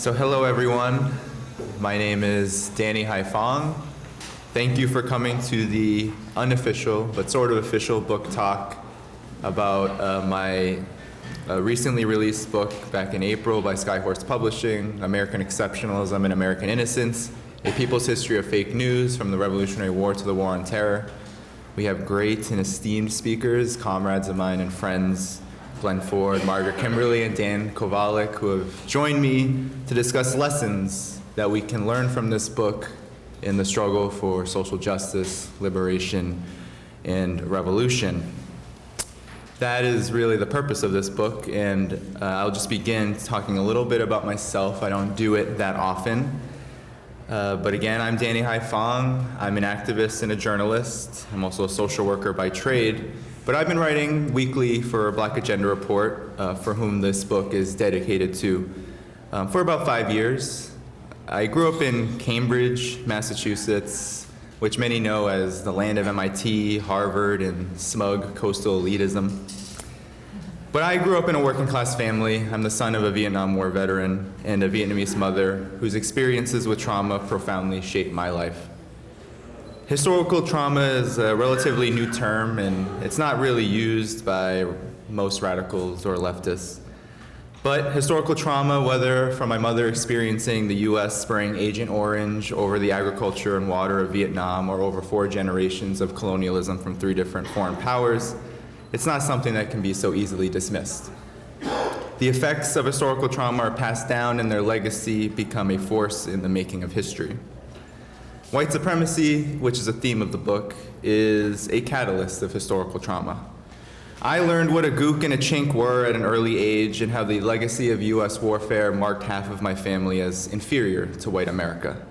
So hello everyone, my name is Danny Haiphong. Thank you for coming to the unofficial but sort of official book talk about my recently released book back in April by Skyhorse Publishing, American Exceptionalism and American Innocence, A People's History of Fake News from the Revolutionary War to the War on Terror. We have great and esteemed speakers, comrades of mine and friends, Glen, Margaret, Kimberley, and Dan Kovalik, who have joined me to discuss lessons that we can learn from this book in the struggle for social justice, liberation, and revolution. That is really the purpose of this book, and I'll just begin talking a little bit about myself. I don't do it that often. But again, I'm Danny Haiphong. I'm an activist and a journalist. I'm also a social worker by trade. But I've been writing weekly for Black Agenda Report, for whom this book is dedicated to, for about 5 years. I grew up in Cambridge, Massachusetts, which many know as the land of MIT, Harvard, and smug coastal elitism. But I grew up in a working class family. I'm the son of a Vietnam War veteran and a Vietnamese mother whose experiences with trauma profoundly shaped my life. Historical trauma is a relatively new term, and it's not really used by most radicals or leftists. But historical trauma, whether from my mother experiencing the US spraying Agent Orange over the agriculture and water of Vietnam, or over 4 generations of colonialism from 3 different foreign powers, it's not something that can be so easily dismissed. The effects of historical trauma are passed down, and their legacy become a force in the making of history. White supremacy, which is a theme of the book, is a catalyst of historical trauma. I learned what a gook and a chink were at an early age, and how the legacy of US warfare marked half of my family as inferior to white America.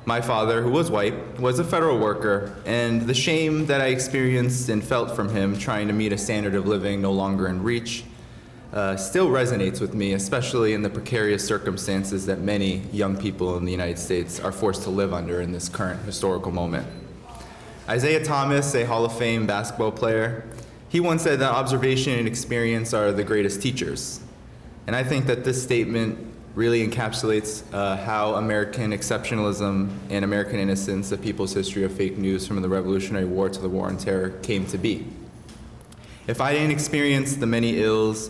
My father, who was white, was a federal worker, and the shame that I experienced and felt from him trying to meet a standard of living no longer in reach still resonates with me, especially in the precarious circumstances that many young people in the United States are forced to live under in this current historical moment. Isaiah Thomas, a Hall of Fame basketball player, he once said that observation and experience are the greatest teachers. And I think that this statement really encapsulates how American exceptionalism and American innocence, A People's History of Fake News from the Revolutionary War to the War on Terror, came to be. If I didn't experience the many ills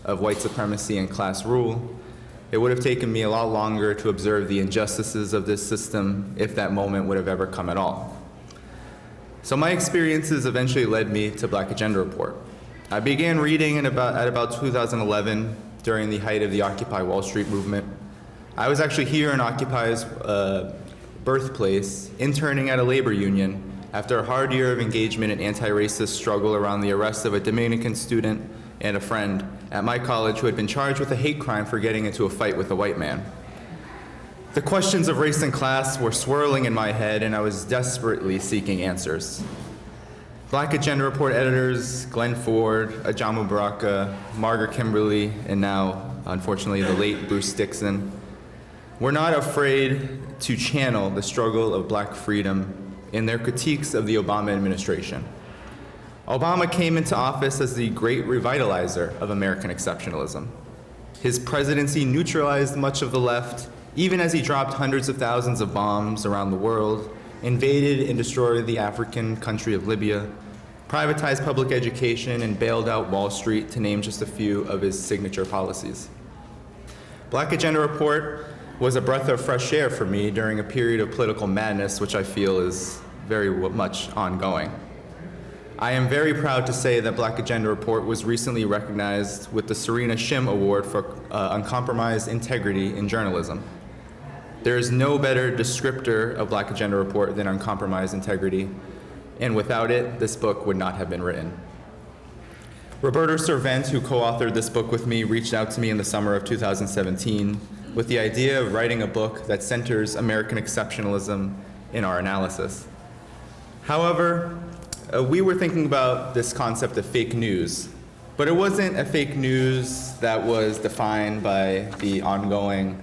of white supremacy and class rule, it would have taken me a lot longer to observe the injustices of this system, if that moment would have ever come at all. So my experiences eventually led me to Black Agenda Report. I began reading at about 2011, during the height of the Occupy Wall Street movement. I was actually here in Occupy's birthplace, interning at a labor union after a hard year of engagement in anti-racist struggle around the arrest of a Dominican student and a friend at my college who had been charged with a hate crime for getting into a fight with a white man. The questions of race and class were swirling in my head, and I was desperately seeking answers. Black Agenda Report editors Glen, Ajamu Baraka, Margaret Kimberley, and now, unfortunately, the late Bruce Dixon, were not afraid to channel the struggle of black freedom in their critiques of the Obama administration. Obama came into office as the great revitalizer of American exceptionalism. His presidency neutralized much of the left, even as he dropped hundreds of thousands of bombs around the world, invaded and destroyed the African country of Libya, privatized public education, and bailed out Wall Street, to name just a few of his signature policies. Black Agenda Report was a breath of fresh air for me during a period of political madness, which I feel is very much ongoing. I am very proud to say that Black Agenda Report was recently recognized with the Serena Shim Award for uncompromised integrity in journalism. There is no better descriptor of Black Agenda Report than uncompromised integrity, and without it, this book would not have been written. Roberto Sirvent, who co-authored this book with me, reached out to me in the summer of 2017 with the idea of writing a book that centers American exceptionalism in our analysis. However, we were thinking about this concept of fake news, but it wasn't a fake news that was defined by the ongoing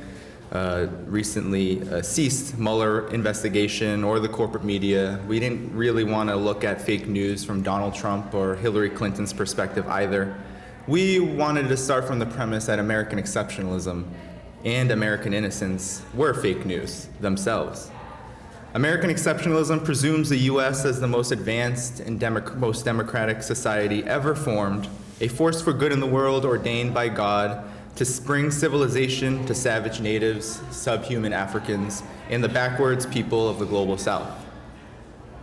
recently ceased Mueller investigation or the corporate media. We didn't really want to look at fake news from Donald Trump or Hillary Clinton's perspective either. We wanted to start from the premise that American exceptionalism and American innocence were fake news themselves. American exceptionalism presumes the U.S. as the most advanced and most democratic society ever formed, a force for good in the world ordained by God to bring civilization to savage natives, subhuman Africans, and the backwards people of the global South.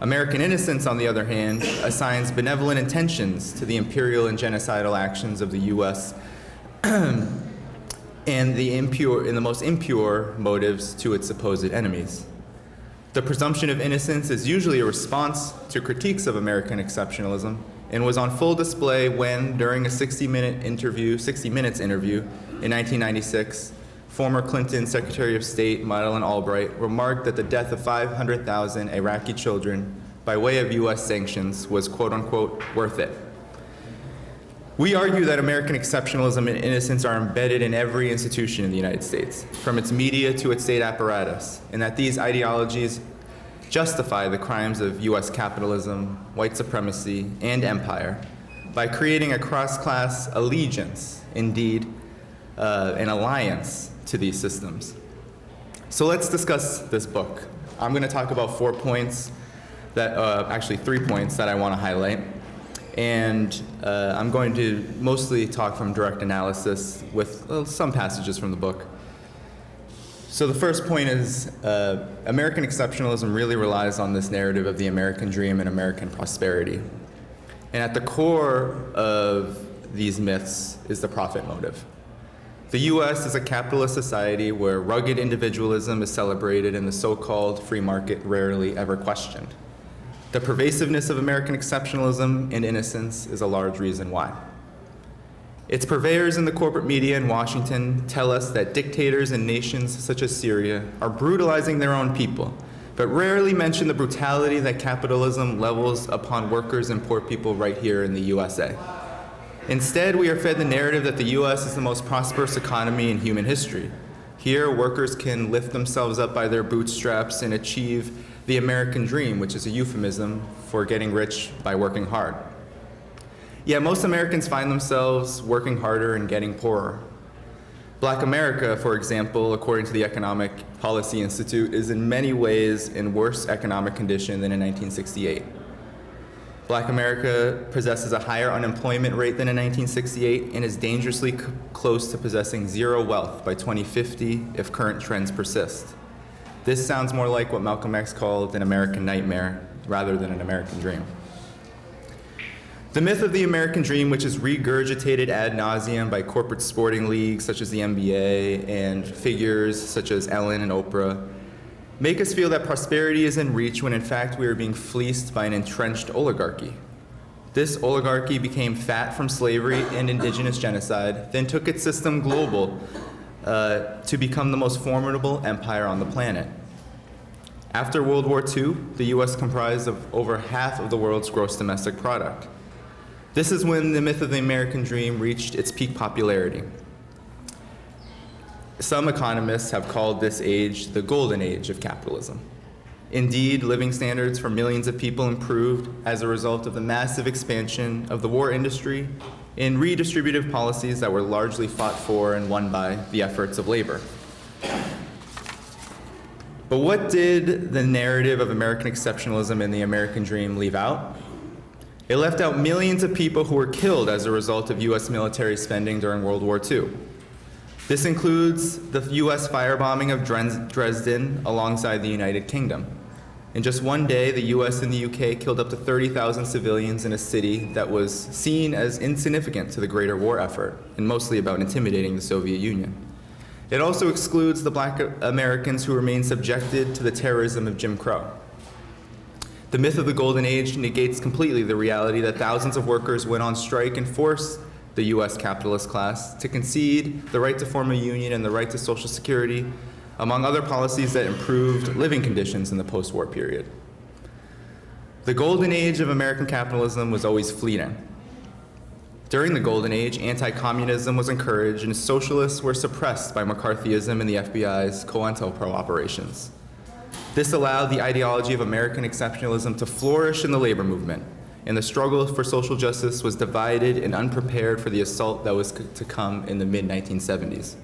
American innocence, on the other hand, assigns benevolent intentions to the imperial and genocidal actions of the U.S. and the most impure motives to its supposed enemies. The presumption of innocence is usually a response to critiques of American exceptionalism and was on full display when, during a 60 Minutes interview in 1996, former Clinton Secretary of State Madeleine Albright remarked that the death of 500,000 Iraqi children by way of U.S. sanctions was quote-unquote worth it. We argue that American exceptionalism and innocence are embedded in every institution in the United States, from its media to its state apparatus, and that these ideologies justify the crimes of U.S. capitalism, white supremacy, and empire by creating a cross-class allegiance, indeed, an alliance to these systems. So let's discuss this book. I'm going to talk about 4 points that, actually 3 points that I want to highlight. And I'm going to mostly talk from direct analysis with some passages from the book. So the first point is American exceptionalism really relies on this narrative of the American dream and American prosperity. And at the core of these myths is the profit motive. The U.S. is a capitalist society where rugged individualism is celebrated and the so-called free market rarely ever questioned. The pervasiveness of American exceptionalism and innocence is a large reason why. Its purveyors in the corporate media in Washington tell us that dictators in nations such as Syria are brutalizing their own people, but rarely mention the brutality that capitalism levels upon workers and poor people right here in the USA. Instead, we are fed the narrative that the U.S. is the most prosperous economy in human history. Here, workers can lift themselves up by their bootstraps and achieve the American dream, which is a euphemism for getting rich by working hard. Yet most Americans find themselves working harder and getting poorer. Black America, for example, according to the Economic Policy Institute, is in many ways in worse economic condition than in 1968. Black America possesses a higher unemployment rate than in 1968 and is dangerously close to possessing zero wealth by 2050 if current trends persist. This sounds more like what Malcolm X called an American nightmare rather than an American dream. The myth of the American dream, which is regurgitated ad nauseum by corporate sporting leagues such as the NBA and figures such as Ellen and Oprah, make us feel that prosperity is in reach when in fact we are being fleeced by an entrenched oligarchy. This oligarchy became fat from slavery and indigenous genocide, then took its system global to become the most formidable empire on the planet. After World War II, the U.S. comprised of over half of the world's gross domestic product. This is when the myth of the American dream reached its peak popularity. Some economists have called this age the golden age of capitalism. Indeed, living standards for millions of people improved as a result of the massive expansion of the war industry and redistributive policies that were largely fought for and won by the efforts of labor. But what did the narrative of American exceptionalism and the American dream leave out? It left out millions of people who were killed as a result of U.S. military spending during World War II. This includes the U.S. firebombing of Dresden alongside the United Kingdom. In just one day, the US and the UK killed up to 30,000 civilians in a city that was seen as insignificant to the greater war effort, and mostly about intimidating the Soviet Union. It also excludes the Black Americans who remain subjected to the terrorism of Jim Crow. The myth of the Golden Age negates completely the reality that thousands of workers went on strike and forced the US capitalist class to concede the right to form a union and the right to Social Security, among other policies that improved living conditions in the post-war period. The golden age of American capitalism was always fleeting. During the golden age, anti-communism was encouraged and socialists were suppressed by McCarthyism and the FBI's COINTELPRO operations. This allowed the ideology of American exceptionalism to flourish in the labor movement, and the struggle for social justice was divided and unprepared for the assault that was to come in the mid-1970s.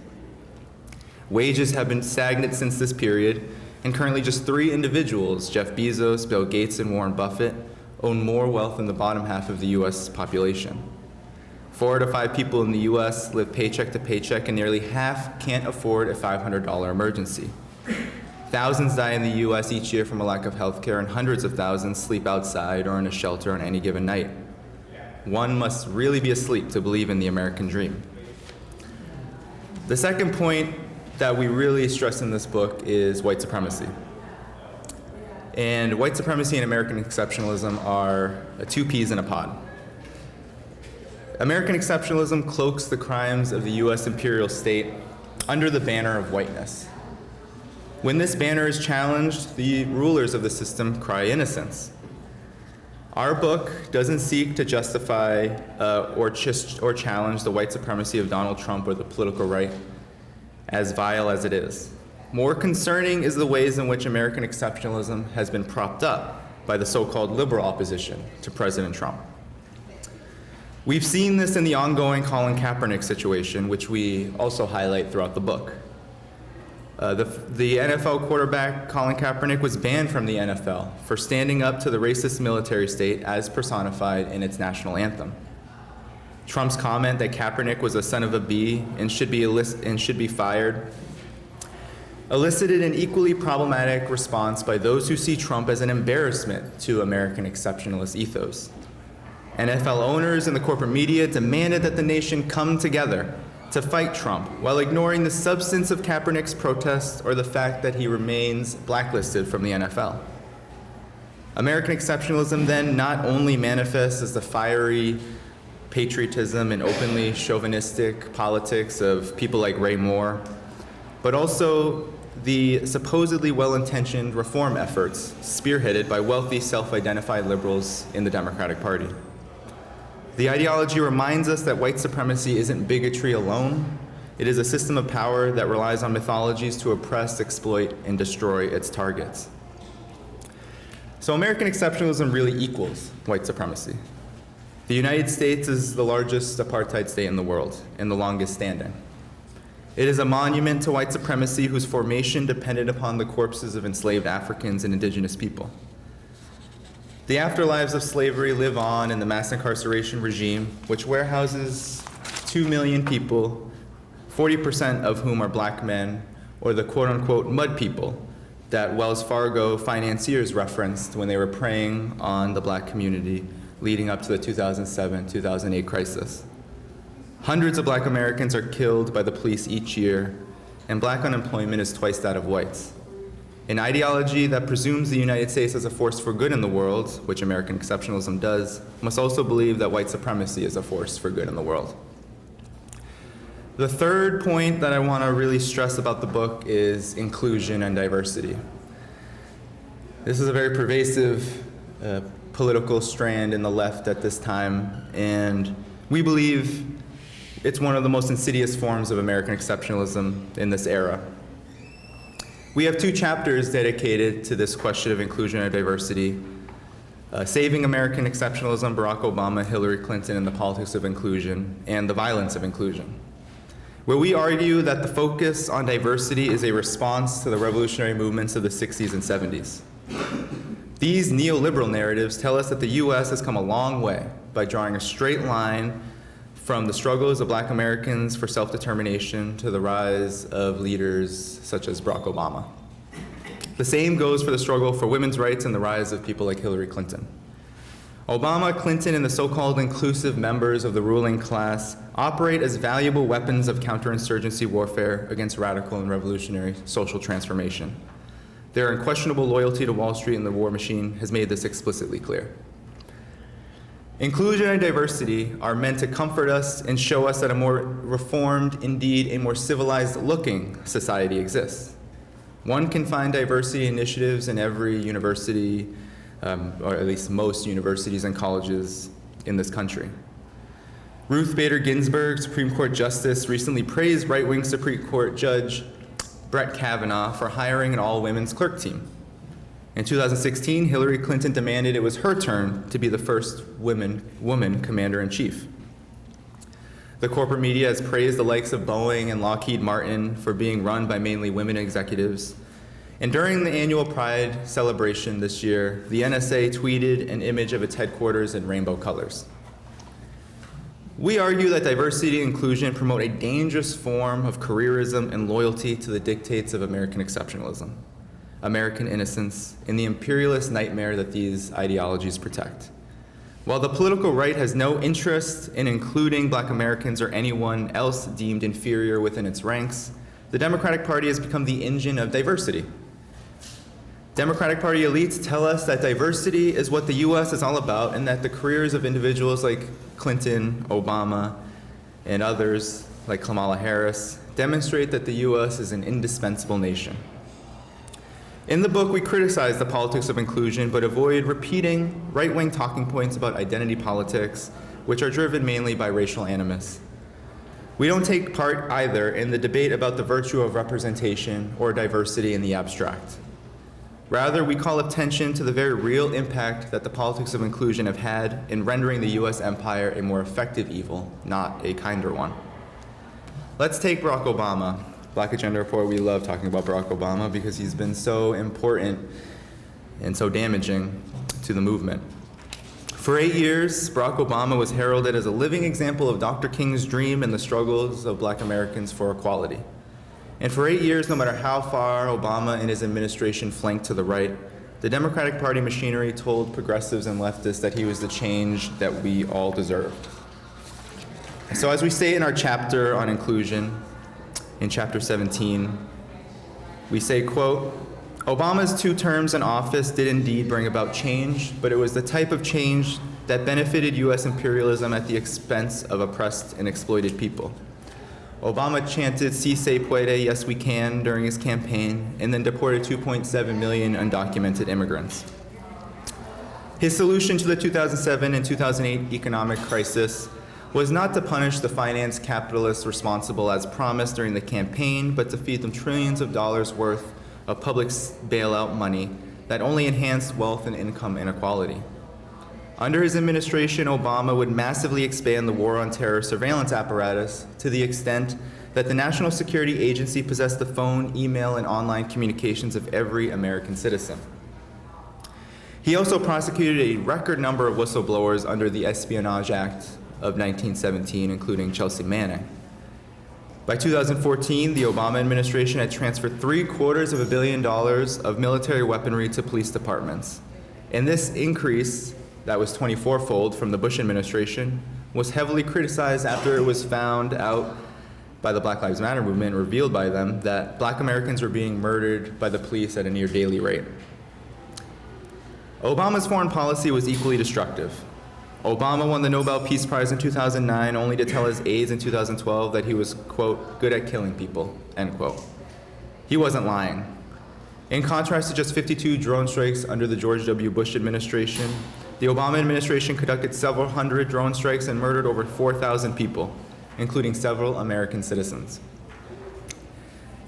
Wages have been stagnant since this period, and currently just 3 individuals, Jeff Bezos, Bill Gates, and Warren Buffett, own more wealth than the bottom half of the U.S. population. 4 out of 5 people in the U.S. live paycheck to paycheck, and nearly half can't afford a $500 emergency. Thousands die in the U.S. each year from a lack of health care, and hundreds of thousands sleep outside or in a shelter on any given night. One must really be asleep to believe in the American dream. The second point that we really stress in this book is white supremacy. And white supremacy and American exceptionalism are 2 peas in a pod. American exceptionalism cloaks the crimes of the U.S. imperial state under the banner of whiteness. When this banner is challenged, the rulers of the system cry innocence. Our book doesn't seek to justify or challenge the white supremacy of Donald Trump or the political right, as vile as it is. More concerning is the ways in which American exceptionalism has been propped up by the so-called liberal opposition to President Trump. We've seen this in the ongoing Colin Kaepernick situation, which we also highlight throughout the book. The NFL quarterback Colin Kaepernick was banned from the NFL for standing up to the racist military state as personified in its national anthem. Trump's comment that Kaepernick was a son of a bee and should be fired elicited an equally problematic response by those who see Trump as an embarrassment to American exceptionalist ethos. NFL owners and the corporate media demanded that the nation come together to fight Trump while ignoring the substance of Kaepernick's protest or the fact that he remains blacklisted from the NFL. American exceptionalism then not only manifests as the fiery patriotism and openly chauvinistic politics of people like Ray Moore, but also the supposedly well-intentioned reform efforts spearheaded by wealthy, self-identified liberals in the Democratic Party. The ideology reminds us that white supremacy isn't bigotry alone. It is a system of power that relies on mythologies to oppress, exploit, and destroy its targets. So American exceptionalism really equals white supremacy. The United States is the largest apartheid state in the world and the longest standing. It is a monument to white supremacy whose formation depended upon the corpses of enslaved Africans and indigenous people. The afterlives of slavery live on in the mass incarceration regime, which warehouses 2 million people, 40% of whom are black men, or the quote-unquote mud people that Wells Fargo financiers referenced when they were preying on the black community leading up to the 2007-2008 crisis. Hundreds of black Americans are killed by the police each year, and black unemployment is twice that of whites. An ideology that presumes the United States as a force for good in the world, which American exceptionalism does, must also believe that white supremacy is a force for good in the world. The third point that I want to really stress about the book is inclusion and diversity. This is a very pervasive political strand in the left at this time, and we believe it's one of the most insidious forms of American exceptionalism in this era. We have 2 chapters dedicated to this question of inclusion and diversity, Saving American Exceptionalism, Barack Obama, Hillary Clinton, and the Politics of Inclusion, and The Violence of Inclusion, where we argue that the focus on diversity is a response to the revolutionary movements of the 60s and 70s. These neoliberal narratives tell us that the U.S. has come a long way by drawing a straight line from the struggles of black Americans for self-determination to the rise of leaders such as Barack Obama. The same goes for the struggle for women's rights and the rise of people like Hillary Clinton. Obama, Clinton, and the so-called inclusive members of the ruling class operate as valuable weapons of counterinsurgency warfare against radical and revolutionary social transformation. Their unquestionable loyalty to Wall Street and the war machine has made this explicitly clear. Inclusion and diversity are meant to comfort us and show us that a more reformed, indeed a more civilized-looking society exists. One can find diversity initiatives in every university, or at least most universities and colleges in this country. Ruth Bader Ginsburg, Supreme Court Justice, recently praised right-wing Supreme Court Judge Brett Kavanaugh for hiring an all-women's clerk team. In 2016, Hillary Clinton demanded it was her turn to be the first woman commander-in-chief. The corporate media has praised the likes of Boeing and Lockheed Martin for being run by mainly women executives. And during the annual Pride celebration this year, the NSA tweeted an image of its headquarters in rainbow colors. We argue that diversity and inclusion promote a dangerous form of careerism and loyalty to the dictates of American exceptionalism, American innocence, and the imperialist nightmare that these ideologies protect. While the political right has no interest in including Black Americans or anyone else deemed inferior within its ranks, the Democratic Party has become the engine of diversity. Democratic Party elites tell us that diversity is what the US is all about and that the careers of individuals like Clinton, Obama, and others like Kamala Harris demonstrate that the US is an indispensable nation. In the book, we criticize the politics of inclusion, but avoid repeating right-wing talking points about identity politics, which are driven mainly by racial animus. We don't take part either in the debate about the virtue of representation or diversity in the abstract. Rather, we call attention to the very real impact that the politics of inclusion have had in rendering the US empire a more effective evil, not a kinder one. Let's take Barack Obama. Black Agenda Report, we love talking about Barack Obama because he's been so important and so damaging to the movement. For 8 years, Barack Obama was heralded as a living example of Dr. King's dream and the struggles of Black Americans for equality. And for 8 years, no matter how far Obama and his administration flanked to the right, the Democratic Party machinery told progressives and leftists that he was the change that we all deserved. So as we say in our chapter on inclusion, in chapter 17, we say, quote, Obama's 2 terms in office did indeed bring about change, but it was the type of change that benefited US imperialism at the expense of oppressed and exploited people. Obama chanted, "Si se puede, yes we can," during his campaign, and then deported 2.7 million undocumented immigrants. His solution to the 2007 and 2008 economic crisis was not to punish the finance capitalists responsible as promised during the campaign, but to feed them trillions of dollars worth of public bailout money that only enhanced wealth and income inequality. Under his administration, Obama would massively expand the war on terror surveillance apparatus to the extent that the National Security Agency possessed the phone, email, and online communications of every American citizen. He also prosecuted a record number of whistleblowers under the Espionage Act of 1917, including Chelsea Manning. By 2014, the Obama administration had transferred $750 million of military weaponry to police departments. And this increase, that was 24-fold from the Bush administration, was heavily criticized after it was found out by the Black Lives Matter movement, revealed by them, that Black Americans were being murdered by the police at a near daily rate. Obama's foreign policy was equally destructive. Obama won the Nobel Peace Prize in 2009 only to tell his aides in 2012 that he was, quote, good at killing people, end quote. He wasn't lying. In contrast to just 52 drone strikes under the George W. Bush administration, the Obama administration conducted several hundred drone strikes and murdered over 4,000 people, including several American citizens,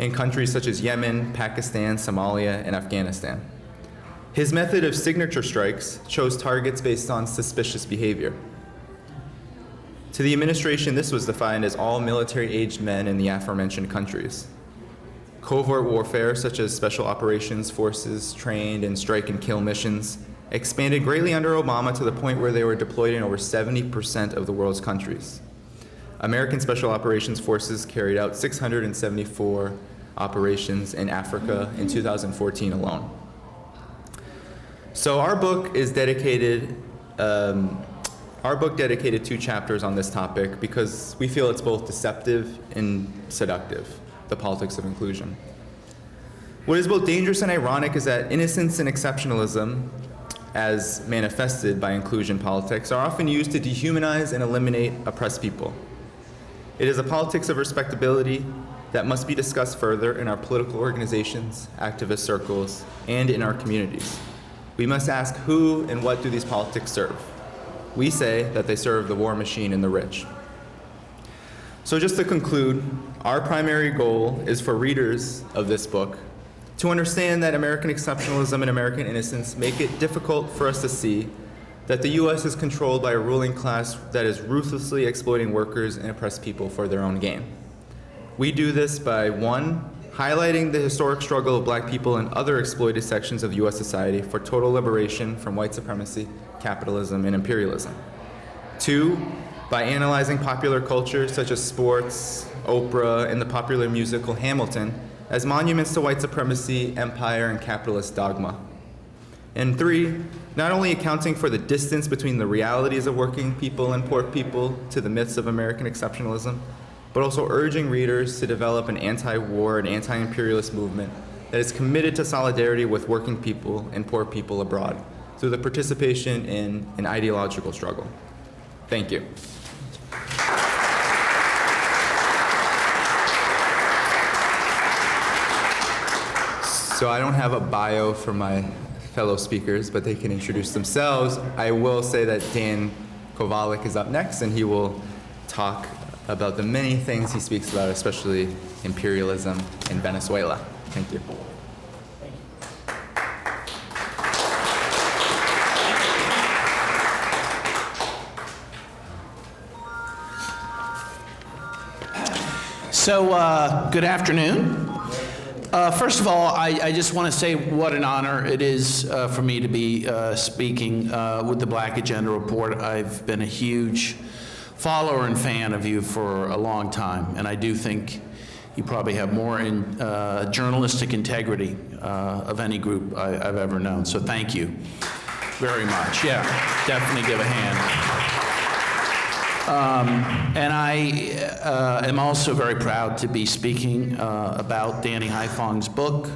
in countries such as Yemen, Pakistan, Somalia, and Afghanistan. His method of signature strikes chose targets based on suspicious behavior. To the administration, this was defined as all military-aged men in the aforementioned countries. Covert warfare, such as special operations forces trained in strike and kill missions, expanded greatly under Obama to the point where they were deployed in over 70% of the world's countries. American Special Operations Forces carried out 674 operations in Africa in 2014 alone. So our book dedicated 2 chapters on this topic because we feel it's both deceptive and seductive, the politics of inclusion. What is both dangerous and ironic is that innocence and exceptionalism, as manifested by inclusion politics, are often used to dehumanize and eliminate oppressed people. It is a politics of respectability that must be discussed further in our political organizations, activist circles, and in our communities. We must ask who and what do these politics serve? We say that they serve the war machine and the rich. So just to conclude, our primary goal is for readers of this book to understand that American exceptionalism and American innocence make it difficult for us to see that the U.S. is controlled by a ruling class that is ruthlessly exploiting workers and oppressed people for their own gain. We do this by, 1, highlighting the historic struggle of black people and other exploited sections of U.S. society for total liberation from white supremacy, capitalism, and imperialism. 2, by analyzing popular culture such as sports, Oprah, and the popular musical Hamilton as monuments to white supremacy, empire, and capitalist dogma. And 3, not only accounting for the distance between the realities of working people and poor people to the myths of American exceptionalism, but also urging readers to develop an anti-war and anti-imperialist movement that is committed to solidarity with working people and poor people abroad through the participation in an ideological struggle. Thank you. So I don't have a bio for my fellow speakers, but they can introduce themselves. I will say that Dan Kovalik is up next, and he will talk about the many things he speaks about, especially imperialism in Venezuela. Thank you. So, good afternoon. First of all, I just want to say what an honor it is for me to be speaking with the Black Agenda Report. I've been a huge follower and fan of you for a long time, and I do think you probably have more journalistic integrity of any group I've ever known. So thank you very much. Yeah, definitely give a hand. And I am also very proud to be speaking about Danny Haiphong's book,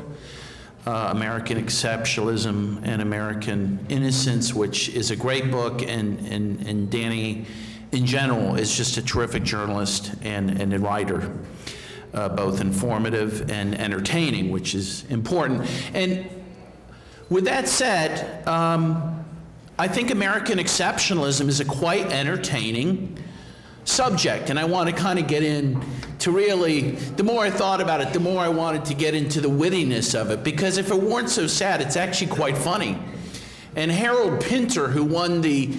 American Exceptionalism and American Innocence, which is a great book, and Danny, in general, is just a terrific journalist and a writer, both informative and entertaining, which is important. And with that said, I think American exceptionalism is a quite entertaining subject, and I want to kind of get in to really, the more I thought about it, the more I wanted to get into the wittiness of it, because if it weren't so sad, it's actually quite funny. And Harold Pinter, who won the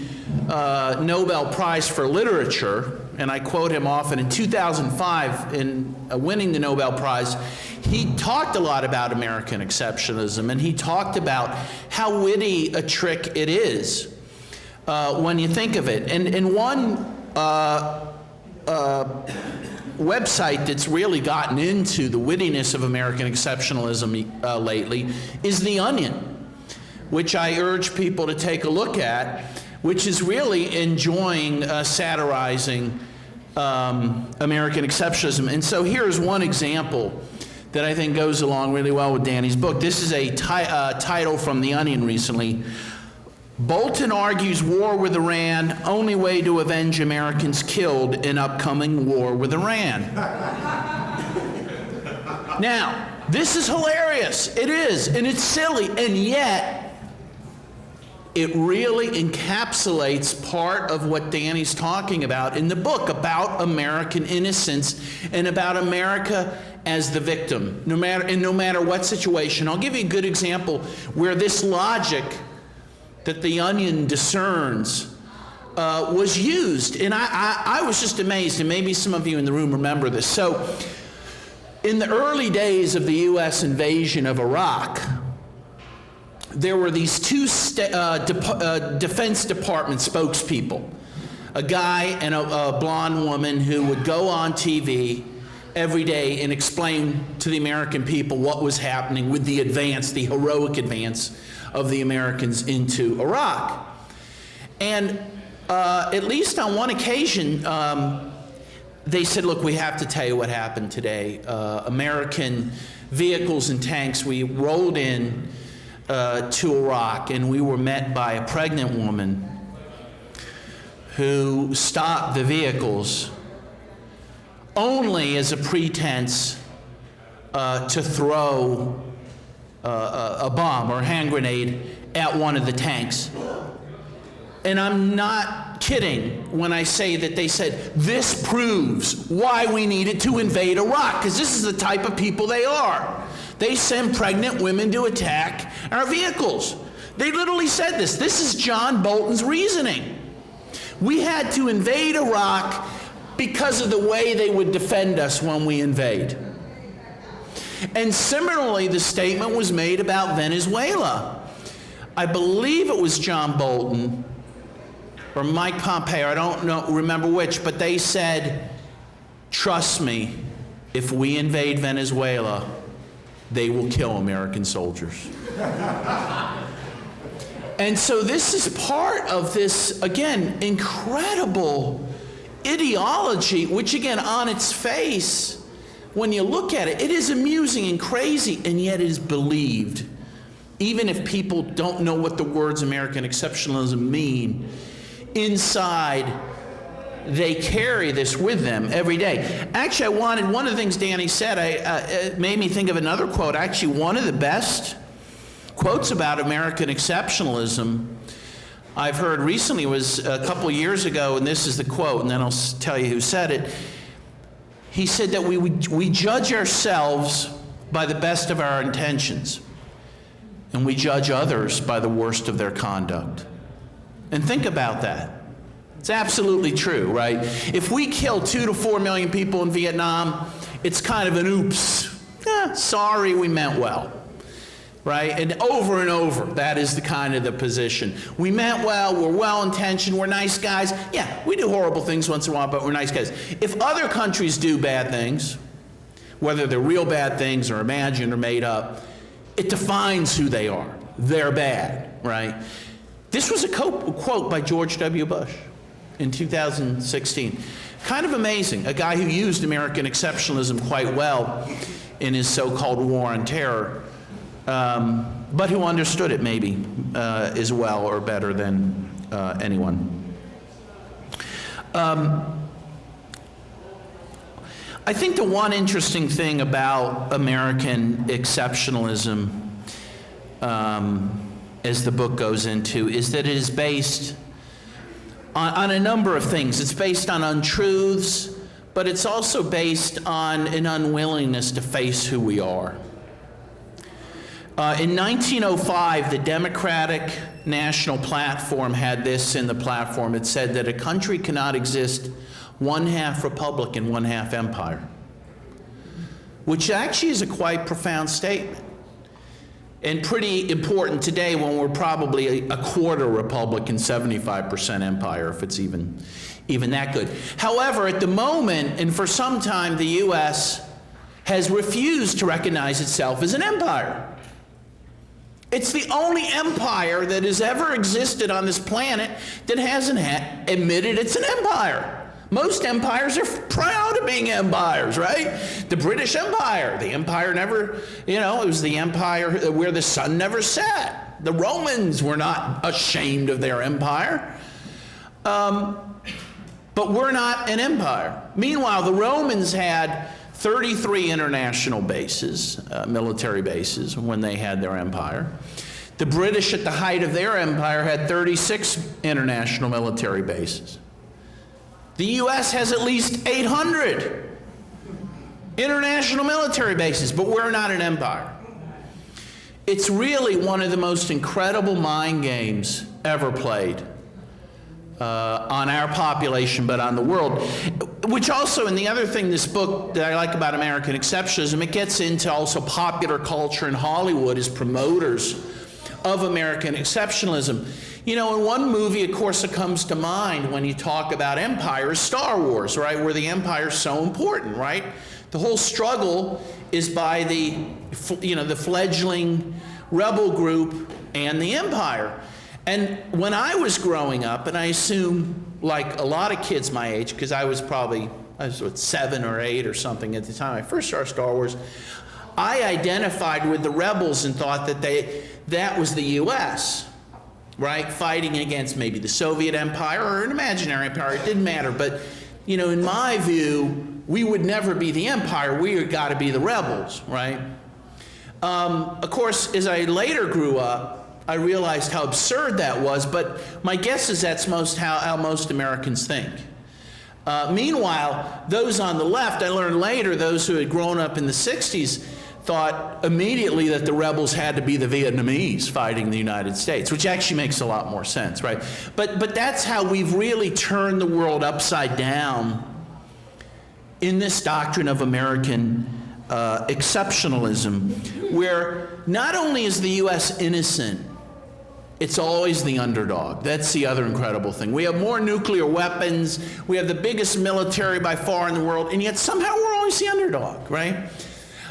Nobel Prize for Literature, and I quote him often, in 2005, in winning the Nobel Prize, he talked a lot about American exceptionalism, and he talked about how witty a trick it is when you think of it. And one website that's really gotten into the wittiness of American exceptionalism lately is The Onion, which I urge people to take a look at, which is really enjoying satirizing American exceptionalism. And so here's one example that I think goes along really well with Danny's book. This is a title from The Onion recently. Bolton argues war with Iran, only way to avenge Americans killed in upcoming war with Iran. Now, this is hilarious. It is, and it's silly, and yet it really encapsulates part of what Danny's talking about in the book, about American innocence and about America as the victim, no matter what situation. I'll give you a good example where this logic that The Onion discerns was used, and I was just amazed, and maybe some of you in the room remember this. So, in the early days of the U.S. invasion of Iraq, there were these two Defense Department spokespeople, a guy and a blonde woman who would go on TV every day and explain to the American people what was happening with the advance, the heroic advance of the Americans into Iraq. And at least on one occasion, they said, look, we have to tell you what happened today. American vehicles and tanks, we rolled in to Iraq, and we were met by a pregnant woman who stopped the vehicles only as a pretense to throw a bomb or a hand grenade at one of the tanks. And I'm not kidding when I say that they said, this proves why we needed to invade Iraq, because this is the type of people they are. They send pregnant women to attack our vehicles. They literally said this. This is John Bolton's reasoning. We had to invade Iraq because of the way they would defend us when we invade. And similarly, the statement was made about Venezuela. I believe it was John Bolton or Mike Pompeo, I don't remember which, but they said, trust me, if we invade Venezuela, they will kill American soldiers. And so this is part of this, again, incredible ideology, which again, on its face, when you look at it, it is amusing and crazy, and yet it is believed. Even if people don't know what the words American exceptionalism mean, inside, they carry this with them every day. Actually, one of the things Danny said, it made me think of another quote. Actually, one of the best quotes about American exceptionalism I've heard recently was a couple years ago, and this is the quote, and then I'll tell you who said it. He said that we judge ourselves by the best of our intentions, and we judge others by the worst of their conduct. And think about that. It's absolutely true, right? If we kill 2 to 4 million people in Vietnam, it's kind of an oops. Sorry, we meant well, right? And over, that is the kind of the position. We meant well, we're well-intentioned, we're nice guys. Yeah, we do horrible things once in a while, but we're nice guys. If other countries do bad things, whether they're real bad things or imagined or made up, it defines who they are. They're bad, right? This was a quote by George W. Bush in 2016. Kind of amazing, a guy who used American exceptionalism quite well in his so-called war on terror, but who understood it maybe as well or better than anyone. I think the one interesting thing about American exceptionalism, as the book goes into, is that it is based on a number of things. It's based on untruths, but it's also based on an unwillingness to face who we are. In 1905, the Democratic National Platform had this in the platform. It said that a country cannot exist one half republic and one half empire, which actually is a quite profound statement and pretty important today when we're probably a quarter republic and 75% empire, if it's even that good. However, at the moment, and for some time, the U.S. has refused to recognize itself as an empire. It's the only empire that has ever existed on this planet that hasn't admitted it's an empire. Most empires are proud of being empires, right? The British Empire, the empire never, it was the empire where the sun never set. The Romans were not ashamed of their empire. But we're not an empire. Meanwhile, the Romans had 33 international bases, military bases, when they had their empire. The British, at the height of their empire, had 36 international military bases. The U.S. has at least 800 international military bases, but we're not an empire. It's really one of the most incredible mind games ever played on our population, but on the world. Which also, and the other thing this book that I like about American exceptionalism, it gets into also popular culture and Hollywood as promoters of American exceptionalism. In one movie, of course, that comes to mind when you talk about empire is Star Wars, right? Where the empire is so important, right? The whole struggle is by the fledgling rebel group and the empire. And when I was growing up, and I assume like a lot of kids my age, because I was 7 or 8 or something at the time I first started Star Wars, I identified with the rebels and thought that that was the U.S., right? Fighting against maybe the Soviet Empire or an imaginary empire, it didn't matter. But, in my view, we would never be the empire, we got to be the rebels, right? Of course, as I later grew up, I realized how absurd that was, but my guess is that's how most Americans think. Meanwhile, those on the left, I learned later, those who had grown up in the 60s, thought immediately that the rebels had to be the Vietnamese fighting the United States, which actually makes a lot more sense, right? But that's how we've really turned the world upside down in this doctrine of American exceptionalism, where not only is the U.S. innocent, it's always the underdog. That's the other incredible thing. We have more nuclear weapons, we have the biggest military by far in the world, and yet somehow we're always the underdog, right?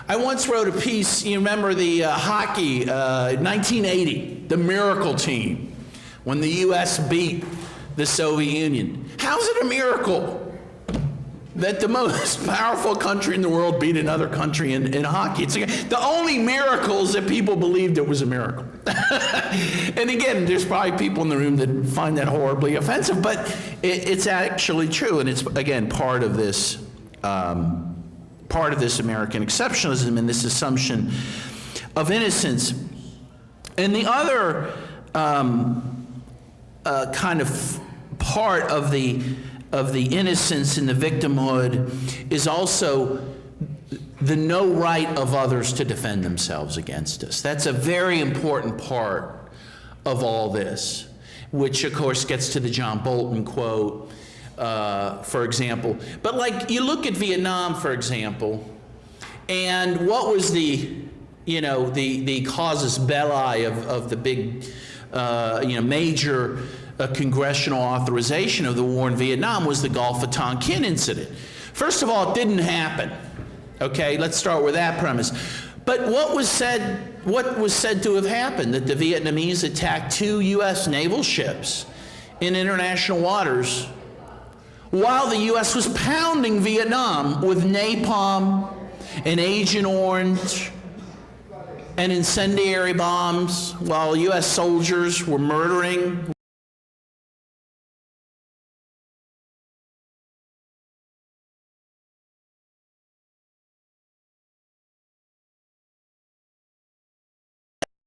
I once wrote a piece, you remember the hockey, 1980, the miracle team, when the U.S. beat the Soviet Union. How's it a miracle that the most powerful country in the world beat another country in hockey? It's the only miracle is that people believed it was a miracle. And again, there's probably people in the room that find that horribly offensive, but it's actually true, and it's, again, part of this American exceptionalism and this assumption of innocence. And the other kind of part of the innocence and the victimhood is also the no right of others to defend themselves against us. That's a very important part of all this, which of course gets to the John Bolton quote, for example. But like, you look at Vietnam, for example, and what was the casus belli of the big, major congressional authorization of the war in Vietnam was the Gulf of Tonkin incident. First of all, it didn't happen. Okay, let's start with that premise. But what was said to have happened? That the Vietnamese attacked 2 U.S. naval ships in international waters while the U.S. was pounding Vietnam with napalm and Agent Orange and incendiary bombs, while U.S. soldiers were murdering.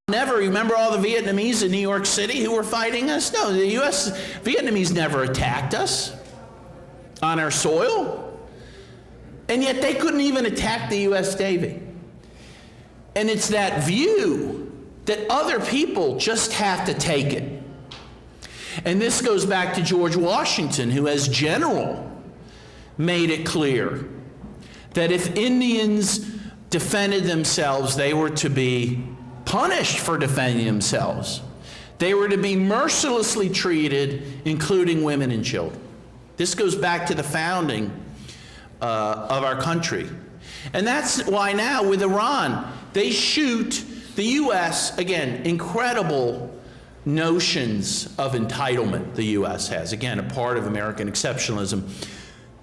Never, remember all the Vietnamese in New York City who were fighting us? No, the Vietnamese never attacked us on our soil. And yet they couldn't even attack the U.S. Navy. And it's that view that other people just have to take it. And this goes back to George Washington, who as general made it clear that if Indians defended themselves, they were to be punished for defending themselves. They were to be mercilessly treated, including women and children. This goes back to the founding of our country. And that's why now with Iran, they shoot the U.S., again, incredible notions of entitlement the U.S. has. Again, a part of American exceptionalism.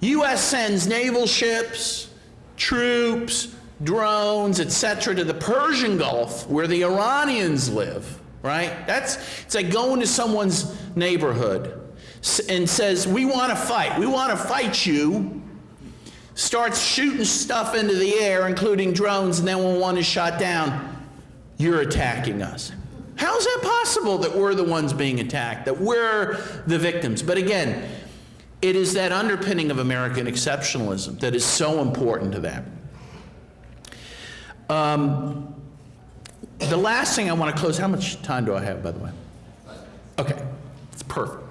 U.S. sends naval ships, troops, drones, etc., to the Persian Gulf where the Iranians live, right? It's like going to someone's neighborhood and says, we want to fight you, starts shooting stuff into the air, including drones, and then when one is shot down, you're attacking us. How is that possible that we're the ones being attacked, that we're the victims? But again, it is that underpinning of American exceptionalism that is so important to that. The last thing I want to close, how much time do I have, by the way? Okay, it's perfect.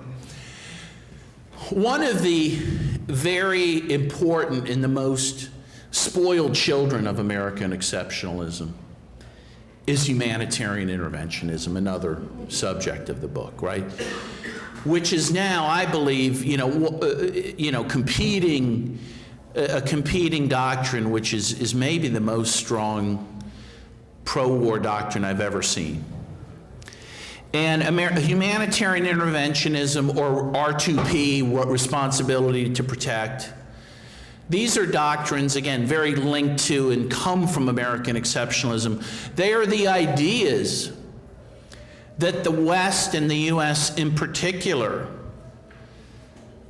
One of the very important and the most spoiled children of American exceptionalism is humanitarian interventionism, another subject of the book, right? Which is now, I believe, a competing doctrine, which is maybe the most strong pro-war doctrine I've ever seen. And humanitarian interventionism, or R2P, responsibility to protect, these are doctrines, again, very linked to and come from American exceptionalism. They are the ideas that the West and the U.S. in particular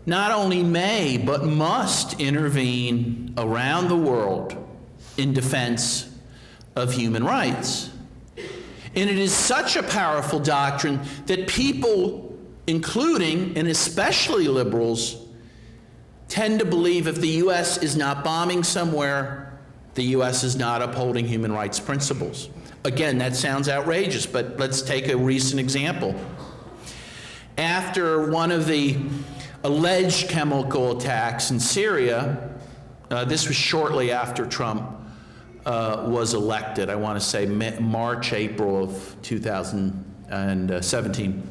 not only may, but must intervene around the world in defense of human rights. And it is such a powerful doctrine that people, including and especially liberals, tend to believe if the U.S. is not bombing somewhere, the U.S. is not upholding human rights principles. Again, that sounds outrageous, but let's take a recent example. After one of the alleged chemical attacks in Syria, this was shortly after Trump was elected, I want to say March, April of 2017.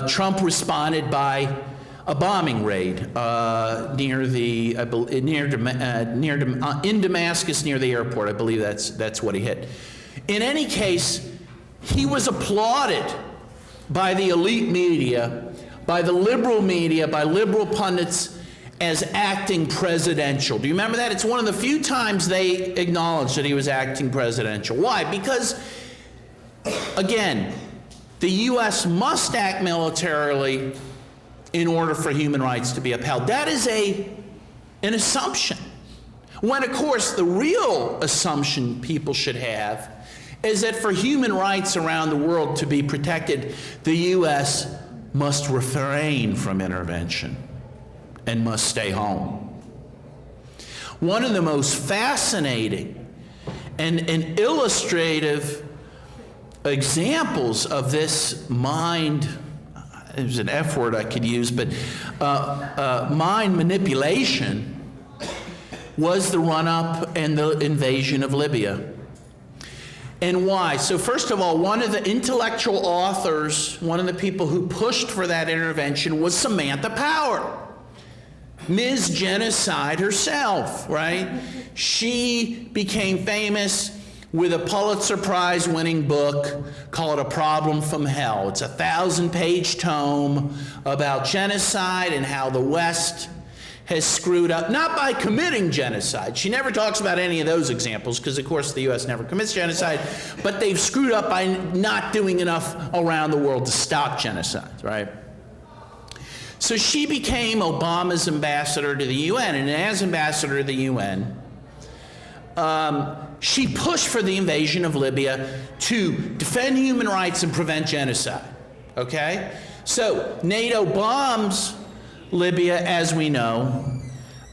Trump responded by a bombing raid in Damascus near the airport. I believe that's what he hit. In any case, he was applauded by the elite media, by the liberal media, by liberal pundits as acting presidential. Do you remember that? It's one of the few times they acknowledged that he was acting presidential. Why? Because, again, the U.S. must act militarily in order for human rights to be upheld. That is an assumption. When, of course, the real assumption people should have is that for human rights around the world to be protected, the U.S. must refrain from intervention and must stay home. One of the most fascinating and illustrative examples of this mind, there's an F word I could use, but mind manipulation was the run-up and the invasion of Libya. And why? So first of all, one of the intellectual authors, one of the people who pushed for that intervention was Samantha Power, Ms. Genocide herself, right? She became famous with a Pulitzer Prize winning book called A Problem from Hell. It's a 1,000-page tome about genocide and how the West has screwed up, not by committing genocide. She never talks about any of those examples because, of course, the U.S. never commits genocide, but they've screwed up by not doing enough around the world to stop genocide, right? So she became Obama's ambassador to the UN, and as ambassador to the UN, she pushed for the invasion of Libya to defend human rights and prevent genocide, okay? So NATO bombs Libya, as we know,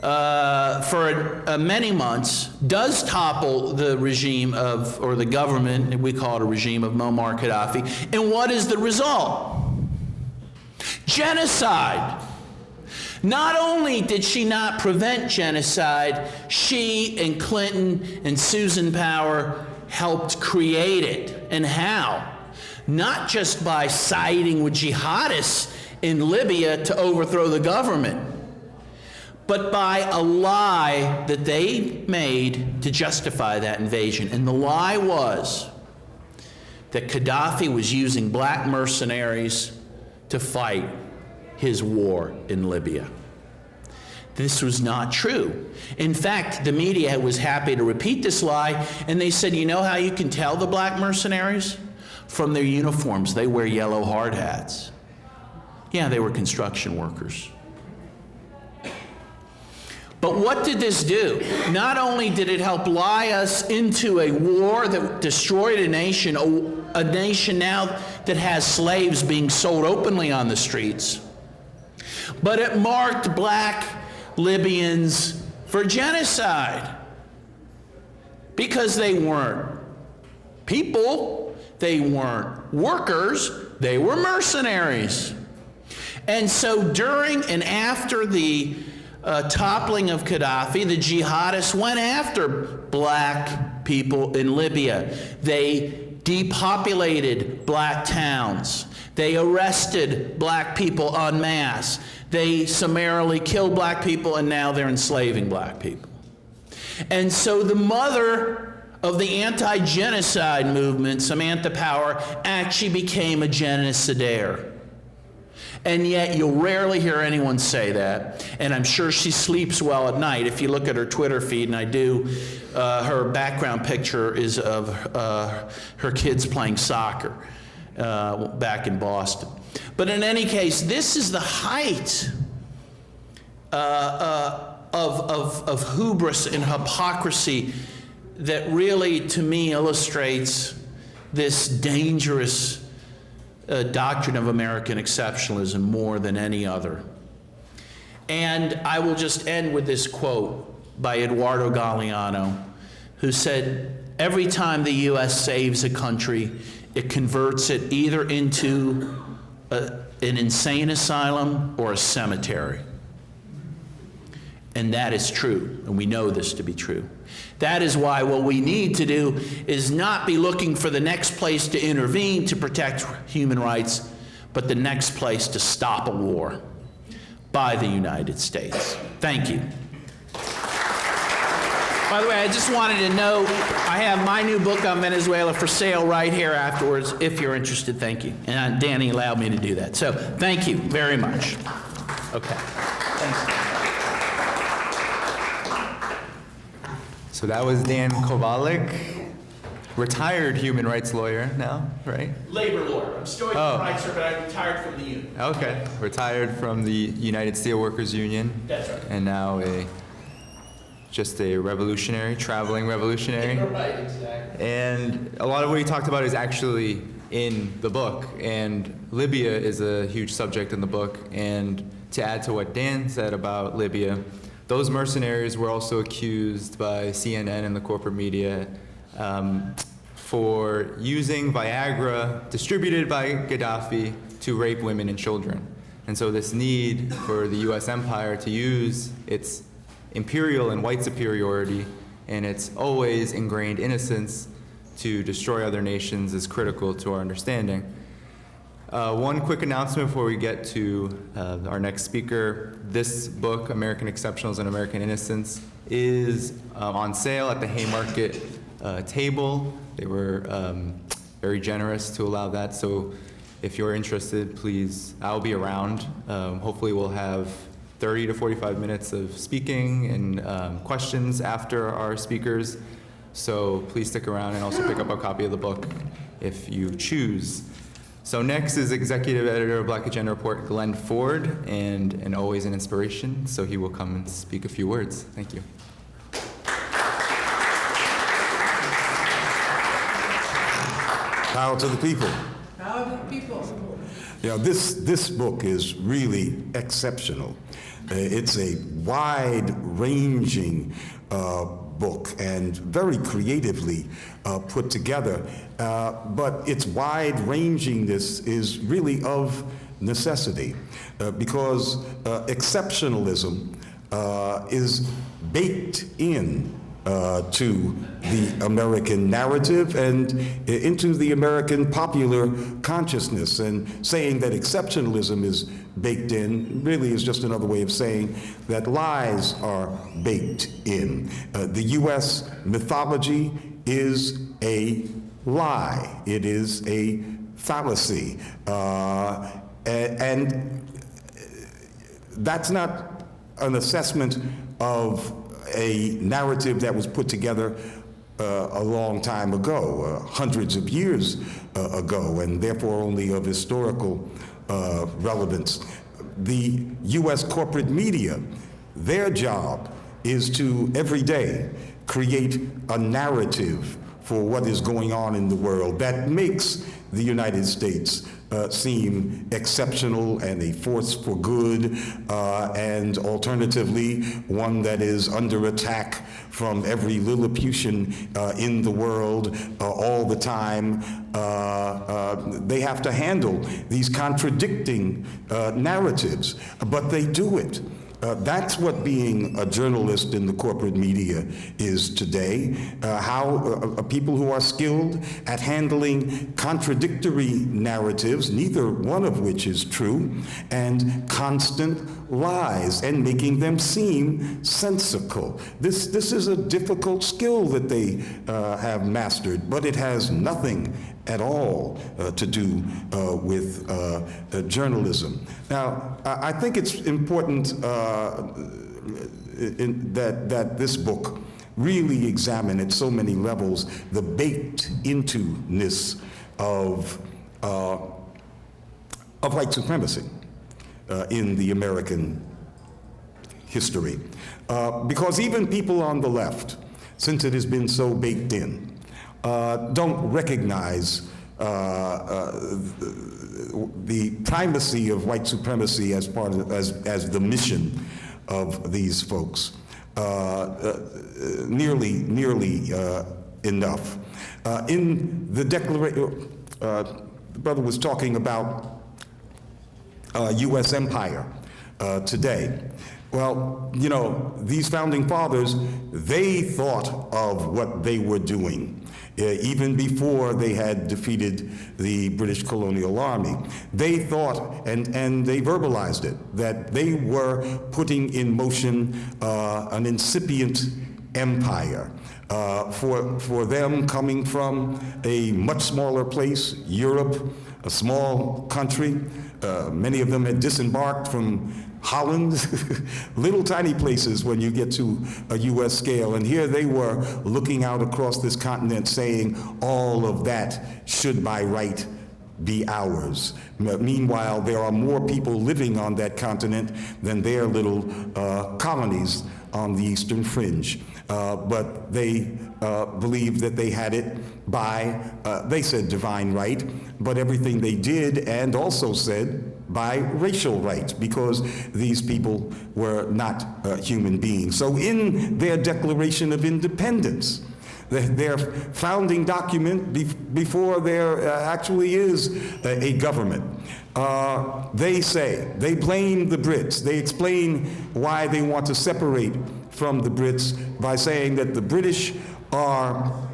for many months, does topple the regime of, or the government, we call it a regime of Muammar Gaddafi. And what is the result? Genocide. Not only did she not prevent genocide, she and Clinton and Susan Power helped create it. And how? Not just by siding with jihadists in Libya to overthrow the government, but by a lie that they made to justify that invasion. And the lie was that Gaddafi was using black mercenaries to fight his war in Libya. This was not true. In fact, the media was happy to repeat this lie, and they said, you know how you can tell the black mercenaries? From their uniforms. They wear yellow hard hats. Yeah, they were construction workers. But what did this do? Not only did it help lie us into a war that destroyed a nation now that has slaves being sold openly on the streets, but it marked black Libyans for genocide because they weren't people, they weren't workers, they were mercenaries. And so during and after the toppling of Gaddafi, the jihadists went after black people in Libya. They depopulated black towns. They arrested black people en masse. They summarily killed black people, and now they're enslaving black people. And so the mother of the anti-genocide movement, Samantha Power, actually became a genocidaire. And yet you'll rarely hear anyone say that. And I'm sure she sleeps well at night. If you look at her Twitter feed, and I do, her background picture is of her kids playing soccer back in Boston. But in any case, this is the height of hubris and hypocrisy that really, to me, illustrates this dangerous doctrine of American exceptionalism more than any other. And I will just end with this quote. by Eduardo Galeano, who said, every time the U.S. saves a country, it converts it either into an insane asylum or a cemetery. And that is true, and we know this to be true. That is why what we need to do is not be looking for the next place to intervene to protect human rights, but the next place to stop a war by the United States. Thank you. By the way, I just wanted to note, I have my new book on Venezuela for sale right here afterwards, if you're interested. Thank you. And Danny allowed me to do that. So thank you very much. Okay. Thanks. So that was Dan Kovalik, retired human rights lawyer now, right? Labor lawyer. I'm still a human rights lawyer, but I retired from the union. Okay, retired from the United Steelworkers Union. That's right. And now just a revolutionary, traveling revolutionary. Right, exactly. And a lot of what he talked about is actually in the book. And Libya is a huge subject in the book. And to add to what Dan said about Libya, those mercenaries were also accused by CNN and the corporate media for using Viagra distributed by Gaddafi to rape women and children. And so this need for the US empire to use its imperial and white superiority and its always ingrained innocence to destroy other nations is critical to our understanding. One quick announcement before we get to our next speaker. This book, American Exceptionalism and American Innocence, is on sale at the Haymarket table. They were very generous to allow that, so if you're interested, please, I'll be around. Hopefully we'll have 30 to 45 minutes of speaking and questions after our speakers, so please stick around and also pick up a copy of the book if you choose. So next is Executive Editor of Black Agenda Report, Glen Ford, and always an inspiration, so he will come and speak a few words. Thank you. Power to the people. Power to the people. You know, this book is really exceptional. It's a wide-ranging book and very creatively put together. But its wide-rangingness is really of necessity because exceptionalism is baked in to the American narrative and into the American popular consciousness. And saying that exceptionalism is baked in really is just another way of saying that lies are baked in. The U.S. mythology is a lie. It is a fallacy. And that's not an assessment of a narrative that was put together a long time ago, hundreds of years ago, and therefore only of historical relevance. The U.S. corporate media, their job is to, every day, create a narrative for what is going on in the world that makes the United States seem exceptional and a force for good, and alternatively, one that is under attack from every Lilliputian in the world all the time. They have to handle these contradicting narratives, but they do it. That's what being a journalist in the corporate media is today. How people who are skilled at handling contradictory narratives, neither one of which is true, and constant lies, and making them seem sensical. This is a difficult skill that they have mastered, but it has nothing at all to do with journalism. Now, I think it's important that this book really examine at so many levels the baked into-ness of white supremacy in the American history. Because even people on the left, since it has been so baked in, don't recognize the primacy of white supremacy as part of, as the mission of these folks. nearly enough. In the declaration, the brother was talking about U.S. empire today. Well, you know, these founding fathers, they thought of what they were doing even before they had defeated the British colonial army. They thought, and they verbalized it, that they were putting in motion an incipient empire. For them, coming from a much smaller place, Europe, a small country, many of them had disembarked from Holland, little tiny places when you get to a U.S. scale. And here they were looking out across this continent saying all of that should by right be ours. Meanwhile, there are more people living on that continent than their little colonies on the eastern fringe. But they believed that they had it by, they said divine right, but everything they did and also said by racial rights, because these people were not human beings. So in their Declaration of Independence, their founding document before there actually is a government, they say, they blame the Brits. They explain why they want to separate from the Brits by saying that the British are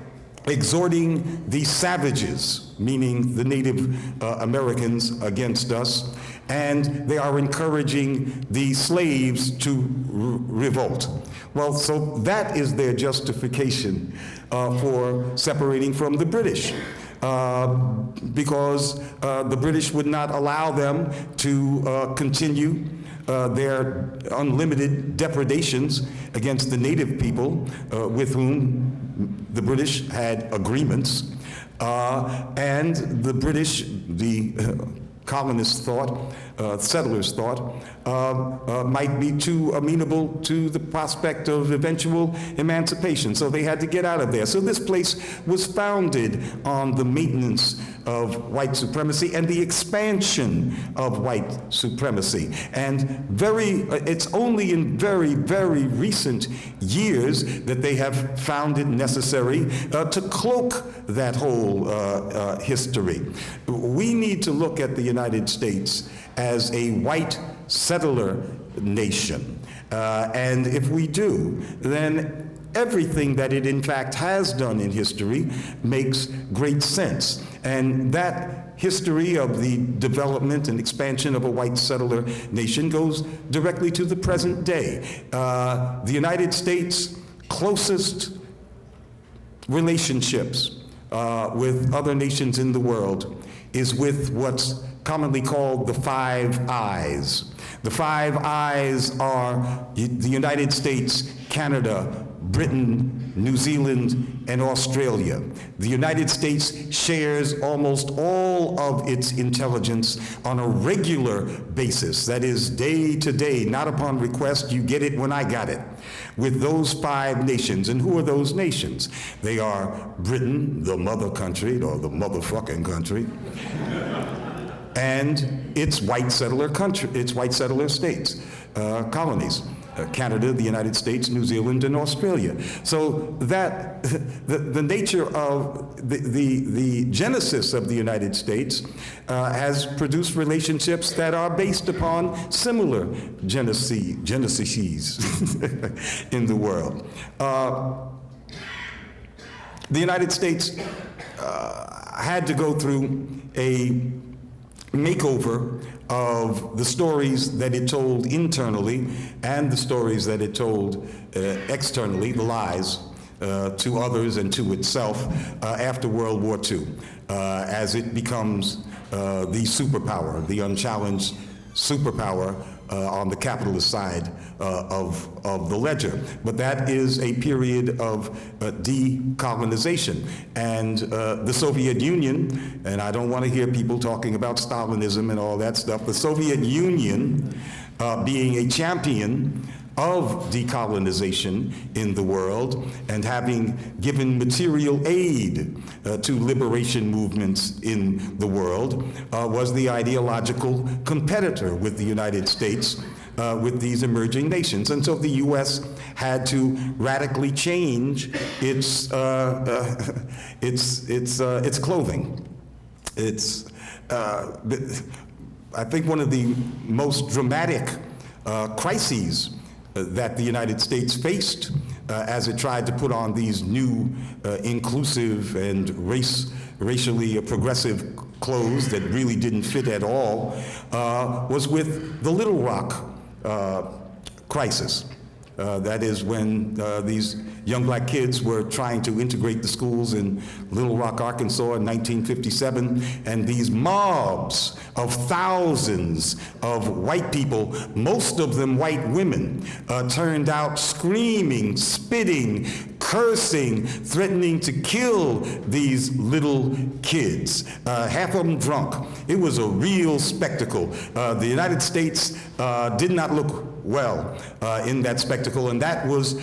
exhorting the savages, meaning the Native Americans, against us, and they are encouraging the slaves to revolt. Well, so that is their justification for separating from the British. Because the British would not allow them to continue their unlimited depredations against the native people with whom the British had agreements. And the British, the colonists thought, settlers thought, might be too amenable to the prospect of eventual emancipation. So they had to get out of there. So this place was founded on the maintenance of white supremacy and the expansion of white supremacy. And it's only in very, very recent years that they have found it necessary to cloak that whole history. We need to look at the United States as a white settler nation. And if we do, then everything that it in fact has done in history makes great sense. And that history of the development and expansion of a white settler nation goes directly to the present day. The United States' closest relationships with other nations in the world is with what's commonly called the Five Eyes. The Five Eyes are the United States, Canada, Britain, New Zealand, and Australia. The United States shares almost all of its intelligence on a regular basis, that is, day to day, not upon request, you get it when I got it, with those five nations. And who are those nations? They are Britain, the mother country, or the motherfucking country, and its white settler country, its white settler states, colonies. Canada, the United States, New Zealand, and Australia. So that the nature of the genesis of the United States has produced relationships that are based upon similar geneses in the world. The United States had to go through a makeover of the stories that it told internally and the stories that it told externally, the lies, to others and to itself after World War II, as it becomes the superpower, the unchallenged superpower on the capitalist side of the ledger. But that is a period of decolonization. And the Soviet Union, and I don't want to hear people talking about Stalinism and all that stuff, the Soviet Union being a champion of decolonization in the world and having given material aid to liberation movements in the world, was the ideological competitor with the United States with these emerging nations. And so the U.S. had to radically change its clothing. I think one of the most dramatic crises that the United States faced as it tried to put on these new inclusive and racially progressive clothes that really didn't fit at all was with the Little Rock crisis. That is when these young black kids were trying to integrate the schools in Little Rock, Arkansas in 1957, and these mobs of thousands of white people, most of them white women, turned out screaming, spitting, cursing, threatening to kill these little kids, half of them drunk. It was a real spectacle. The United States did not look well in that spectacle, and that was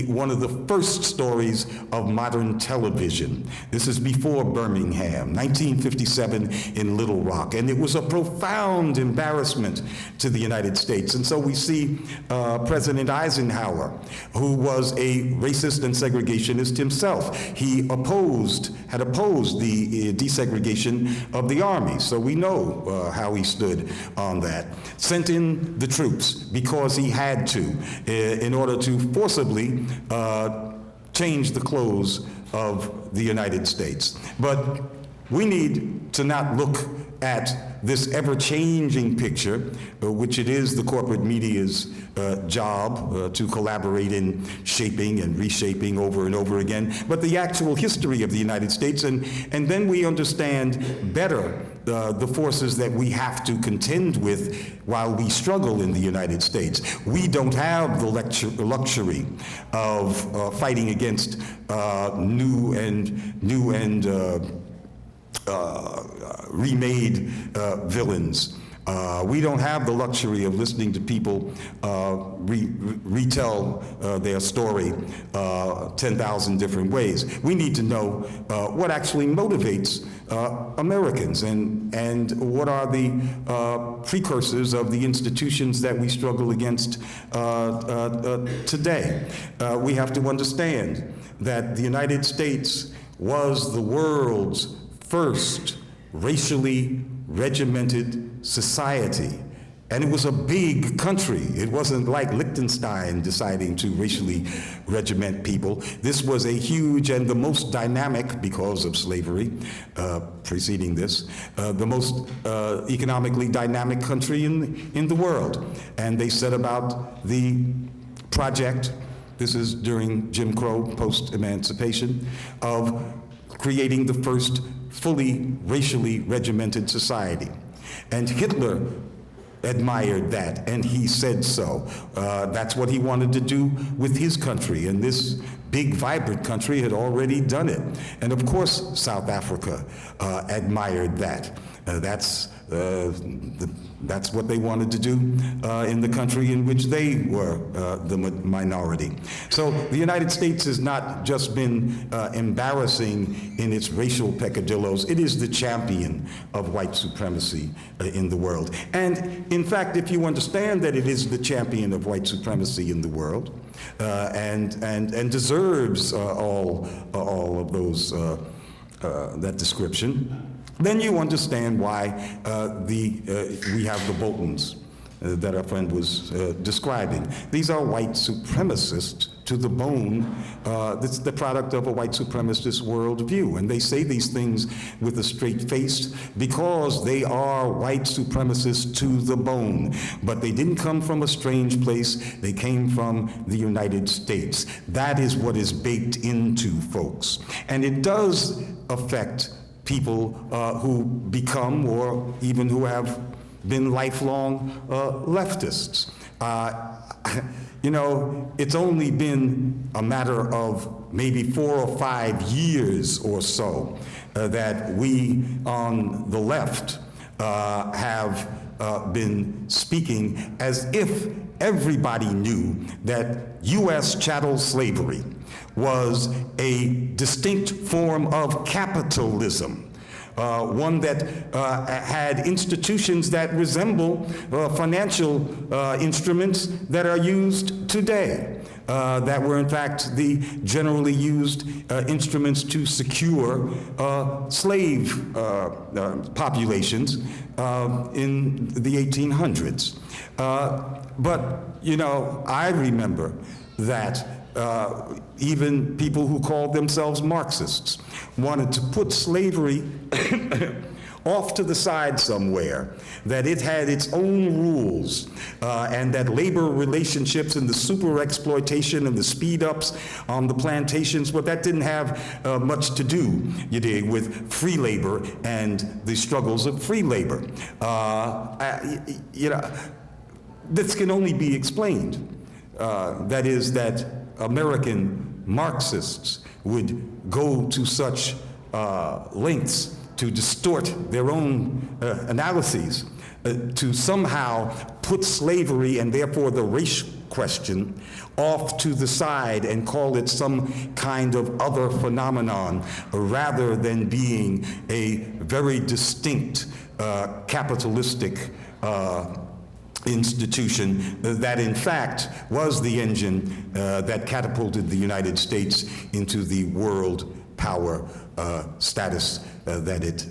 one of the first stories of modern television. This is before Birmingham, 1957 in Little Rock, and it was a profound embarrassment to the United States. And so we see President Eisenhower, who was a racist and segregationist himself. He had opposed the desegregation of the Army, so we know how he stood on that. Sent in the troops because he had to in order to forcibly change the clothes of the United States. But we need to not look at this ever-changing picture, which it is the corporate media's job to collaborate in shaping and reshaping over and over again, but the actual history of the United States, and then we understand better the forces that we have to contend with while we struggle in the United States. We don't have the luxury of fighting against new and remade villains. We don't have the luxury of listening to people retell their story 10,000 different ways. We need to know what actually motivates Americans and what are the precursors of the institutions that we struggle against today. We have to understand that the United States was the world's first racially regimented society. And it was a big country. It wasn't like Liechtenstein deciding to racially regiment people. This was a huge and the most dynamic, because of slavery preceding this, the most economically dynamic country in the world. And they set about the project, this is during Jim Crow, post-emancipation, of creating the first fully racially regimented society. And Hitler admired that, and he said so. That's what he wanted to do with his country, and this big, vibrant country had already done it. And of course, South Africa admired that. That's what they wanted to do in the country in which they were the minority. So the United States has not just been embarrassing in its racial peccadillos, it is the champion of white supremacy in the world. And in fact, if you understand that it is the champion of white supremacy in the world, and deserves all of those, that description, then you understand why we have the Boltons that our friend was describing. These are white supremacists to the bone. It's the product of a white supremacist worldview. And they say these things with a straight face because they are white supremacists to the bone. But they didn't come from a strange place. They came from the United States. That is what is baked into folks. And it does affect people who become, or even who have been lifelong leftists. You know, it's only been a matter of maybe 4 or 5 years or so that we on the left have been speaking as if everybody knew that U.S. chattel slavery was a distinct form of capitalism, one that had institutions that resemble financial instruments that are used today. That were in fact the generally used instruments to secure slave populations in the 1800s. But, you know, I remember that even people who called themselves Marxists wanted to put slavery off to the side somewhere, that it had its own rules, and that labor relationships and the super exploitation and the speed ups on the plantations, well, that didn't have much to do, you dig, with free labor and the struggles of free labor. You know, this can only be explained. That is, that American Marxists would go to such lengths to distort their own analyses, to somehow put slavery and therefore the race question off to the side and call it some kind of other phenomenon, rather than being a very distinct capitalistic institution that in fact was the engine that catapulted the United States into the world power status that it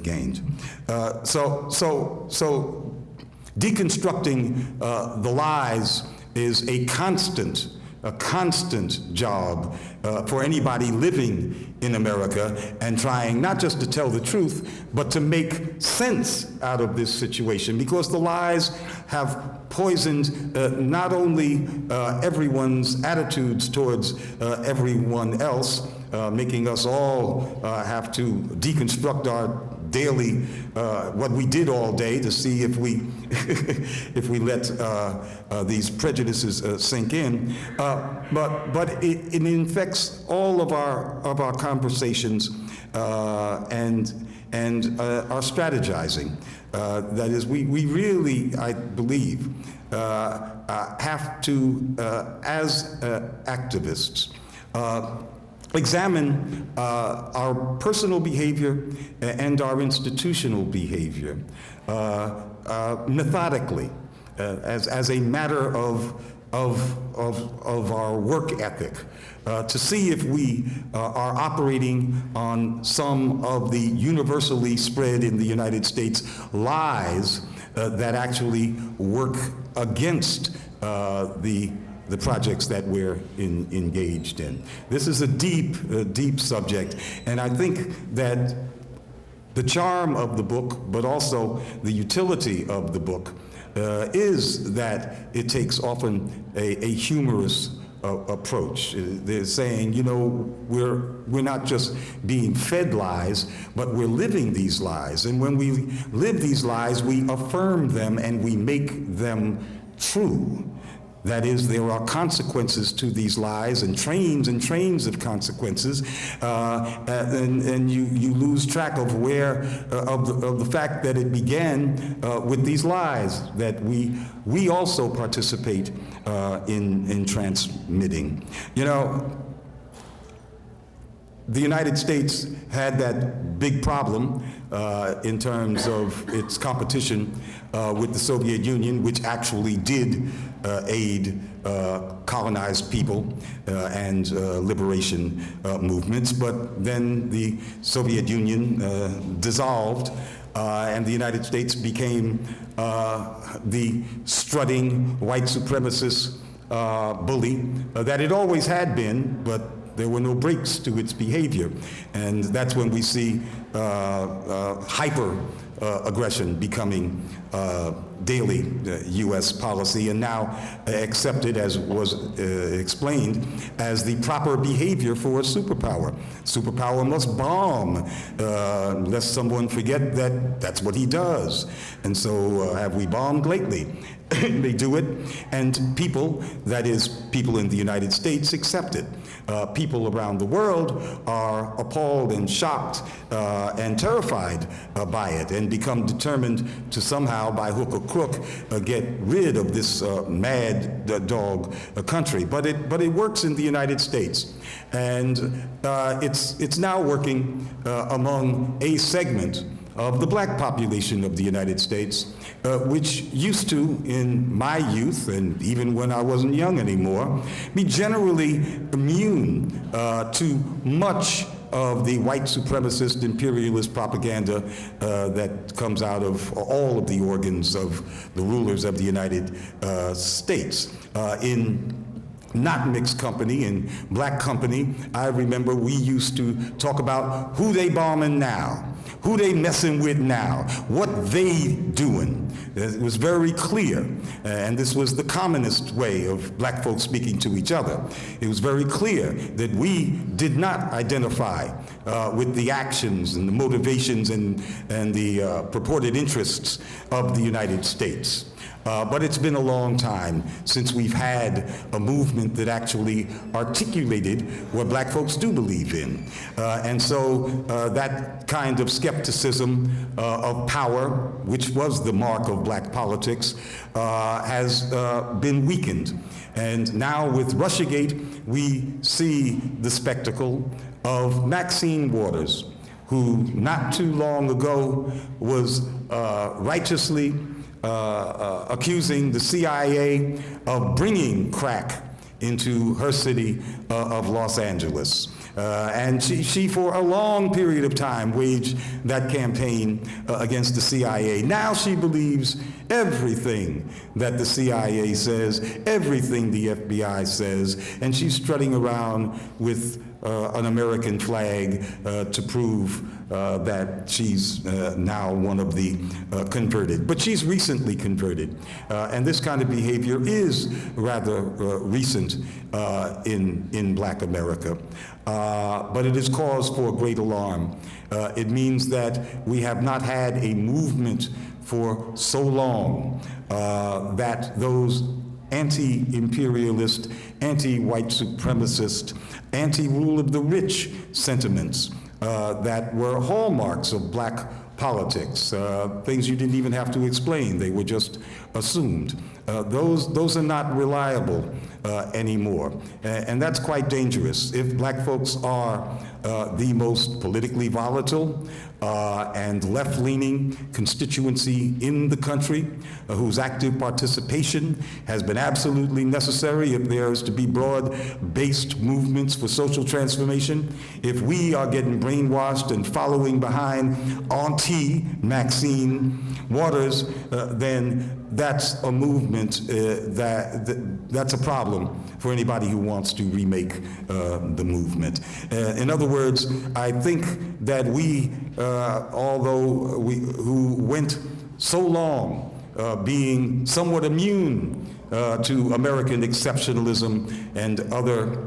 gained. So deconstructing the lies is a constant job for anybody living in America, and trying not just to tell the truth, but to make sense out of this situation, because the lies have poisoned not only everyone's attitudes towards everyone else, making us all have to deconstruct our daily, what we did all day, to see if we if we let these prejudices sink in. But it infects all of our conversations and our strategizing. That is, we really, I believe, have to, as activists, examine our personal behavior and our institutional behavior methodically, as a matter of our work ethic, to see if we are operating on some of the universally spread in the United States lies that actually work against the projects that we're engaged in. This is a deep subject, and I think that the charm of the book, but also the utility of the book, is that it takes often a humorous approach. They're saying, you know, we're not just being fed lies, but we're living these lies. And when we live these lies, we affirm them and we make them true. That is, there are consequences to these lies, and trains of consequences, and you lose track of where of the fact that it began with these lies that we also participate in transmitting. You know, the United States had that big problem in terms of its competition with the Soviet Union, which actually did aid colonized people and liberation movements. But then the Soviet Union dissolved, and the United States became the strutting white supremacist bully that it always had been, but there were no breaks to its behavior. And that's when we see hyper aggression becoming daily U.S. policy, and now accepted, as was explained, as the proper behavior for a superpower. Superpower must bomb, lest someone forget that that's what he does. And so have we bombed lately? They do it, and people, that is, people in the United States, accept it. People around the world are appalled and shocked and terrified by it, and and become determined to somehow, by hook or crook, get rid of this mad dog country. But it works in the United States, and it's now working among a segment of the black population of the United States, which used to, in my youth, and even when I wasn't young anymore, be generally immune to much of the white supremacist imperialist propaganda that comes out of all of the organs of the rulers of the United States. In not mixed company, in black company, I remember we used to talk about who they bombing now, who they messing with now, what they doing. It was very clear, and this was the commonest way of black folks speaking to each other. It was very clear that we did not identify with the actions and the motivations and the purported interests of the United States. But it's been a long time since we've had a movement that actually articulated what black folks do believe in. And so that kind of skepticism of power, which was the mark of black politics, has been weakened. And now with Russiagate, we see the spectacle of Maxine Waters, who not too long ago was righteously accusing the CIA of bringing crack into her city of Los Angeles. And she, for a long period of time, waged that campaign against the CIA. Now she believes everything that the CIA says, everything the FBI says, and she's strutting around with an American flag to prove that she's now one of the converted. But she's recently converted, and this kind of behavior is rather recent in black America. But it is cause for great alarm. It means that we have not had a movement for so long that those anti-imperialist, anti-white supremacist, anti-rule of the rich sentiments that were hallmarks of black politics, things you didn't even have to explain, they were just assumed. Those are not reliable anymore, and that's quite dangerous. If black folks are the most politically volatile and left-leaning constituency in the country, whose active participation has been absolutely necessary if there is to be broad-based movements for social transformation, if we are getting brainwashed and following behind Auntie Maxine Waters, then that's a movement that's a problem for anybody who wants to remake the movement. In other words, I think that we, who went so long being somewhat immune to American exceptionalism and other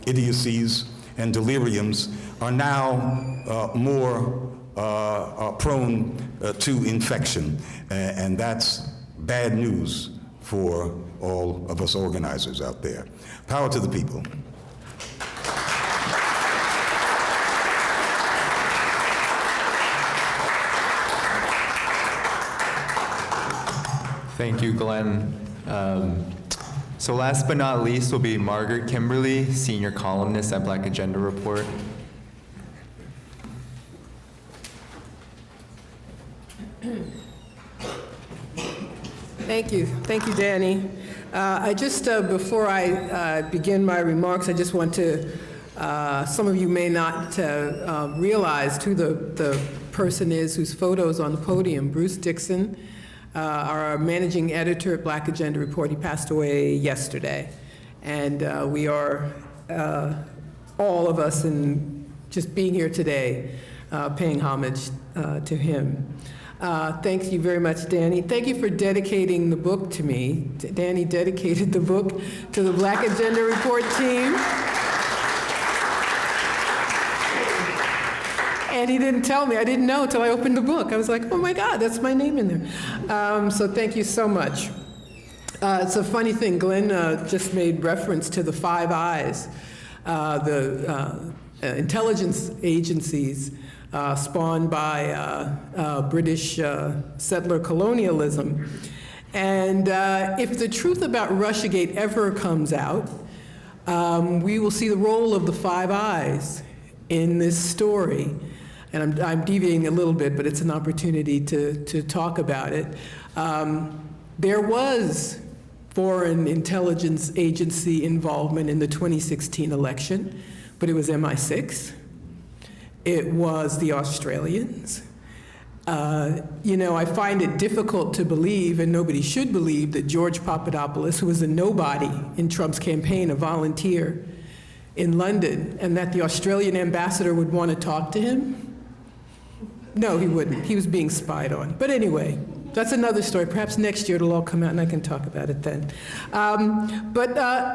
idiocies and deliriums, are now more prone to infection, and that's bad news for all of us organizers out there. Power to the people. Thank you, Glenn. So last but not least will be Margaret Kimberley, senior columnist at Black Agenda Report. Thank you, Danny. I just, before I begin my remarks, I just want to, some of you may not realize who the person is whose photo is on the podium. Bruce Dixon, our managing editor at Black Agenda Report. He passed away yesterday. And we are, all of us, in just being here today, paying homage to him. Thank you very much, Danny. Thank you for dedicating the book to me. Danny dedicated the book to the Black Agenda Report team. And he didn't tell me. I didn't know until I opened the book. I was like, oh my God, that's my name in there. So thank you so much. It's a funny thing. Glen just made reference to the 5 eyes. intelligence agencies spawned by British settler colonialism. And if the truth about Russiagate ever comes out, we will see the role of the Five Eyes in this story. And I'm deviating a little bit, but it's an opportunity to talk about it. There was foreign intelligence agency involvement in the 2016 election, but it was MI6. It was the Australians. I find it difficult to believe, and nobody should believe, that George Papadopoulos, who was a nobody in Trump's campaign, a volunteer in London, and that the Australian ambassador would want to talk to him. No, he wouldn't. He was being spied on. But anyway, that's another story. Perhaps next year it'll all come out and I can talk about it then. But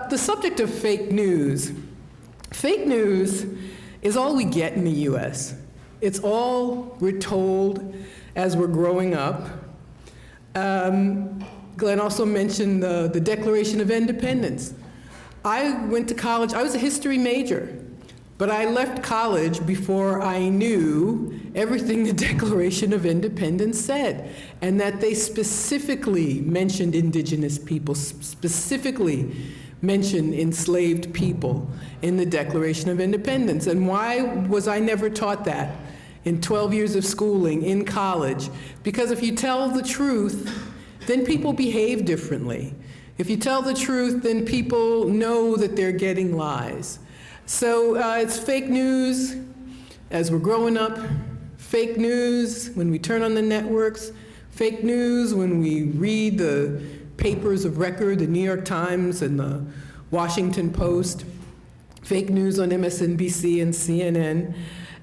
the subject of fake news. Fake news is all we get in the US. It's all we're told as we're growing up. Glen also mentioned the Declaration of Independence. I went to college, I was a history major, but I left college before I knew everything the Declaration of Independence said, and that they specifically mentioned indigenous people, specifically mentioned enslaved people in the Declaration of Independence. And why was I never taught that in 12 years of schooling in college? Because if you tell the truth, then people behave differently. If you tell the truth, then people know that they're getting lies. So it's fake news as we're growing up, fake news when we turn on the networks, fake news when we read the papers of record, the New York Times and the Washington Post, fake news on MSNBC and CNN.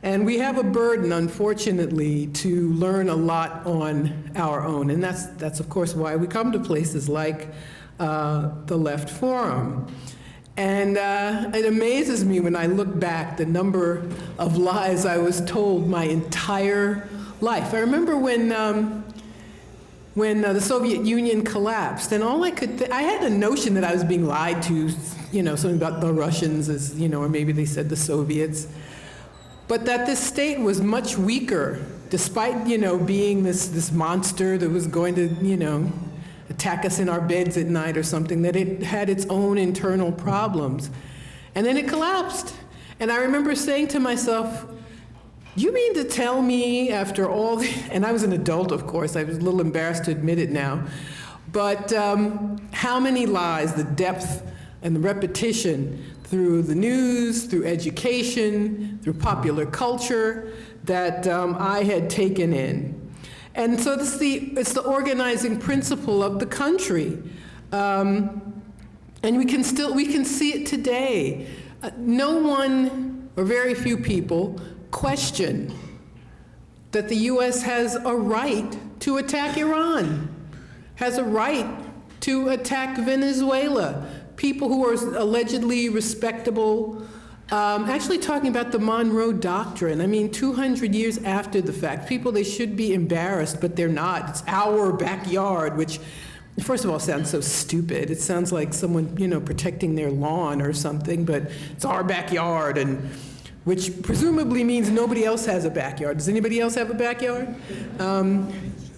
And we have a burden, unfortunately, to learn a lot on our own. And that's of course, why we come to places like the Left Forum. And it amazes me when I look back the number of lies I was told my entire life. I remember when the Soviet Union collapsed, and all I had a notion that I was being lied to, something about the Russians, or maybe they said the Soviets, but that this state was much weaker, despite, being this monster that was going to, attack us in our beds at night or something, that it had its own internal problems. And then it collapsed. And I remember saying to myself, you mean to tell me after all and I was an adult, of course, I was a little embarrassed to admit it now, but how many lies, the depth and the repetition through the news, through education, through popular culture that I had taken in. And so it's the organizing principle of the country. And we can see it today. No one, or very few people, question that the US has a right to attack Iran, has a right to attack Venezuela, people who are allegedly respectable, actually talking about the Monroe Doctrine. I mean, 200 years after the fact, people, they should be embarrassed, but they're not. It's our backyard, which, first of all, sounds so stupid. It sounds like someone, protecting their lawn or something, but it's our backyard, and which presumably means nobody else has a backyard. Does anybody else have a backyard?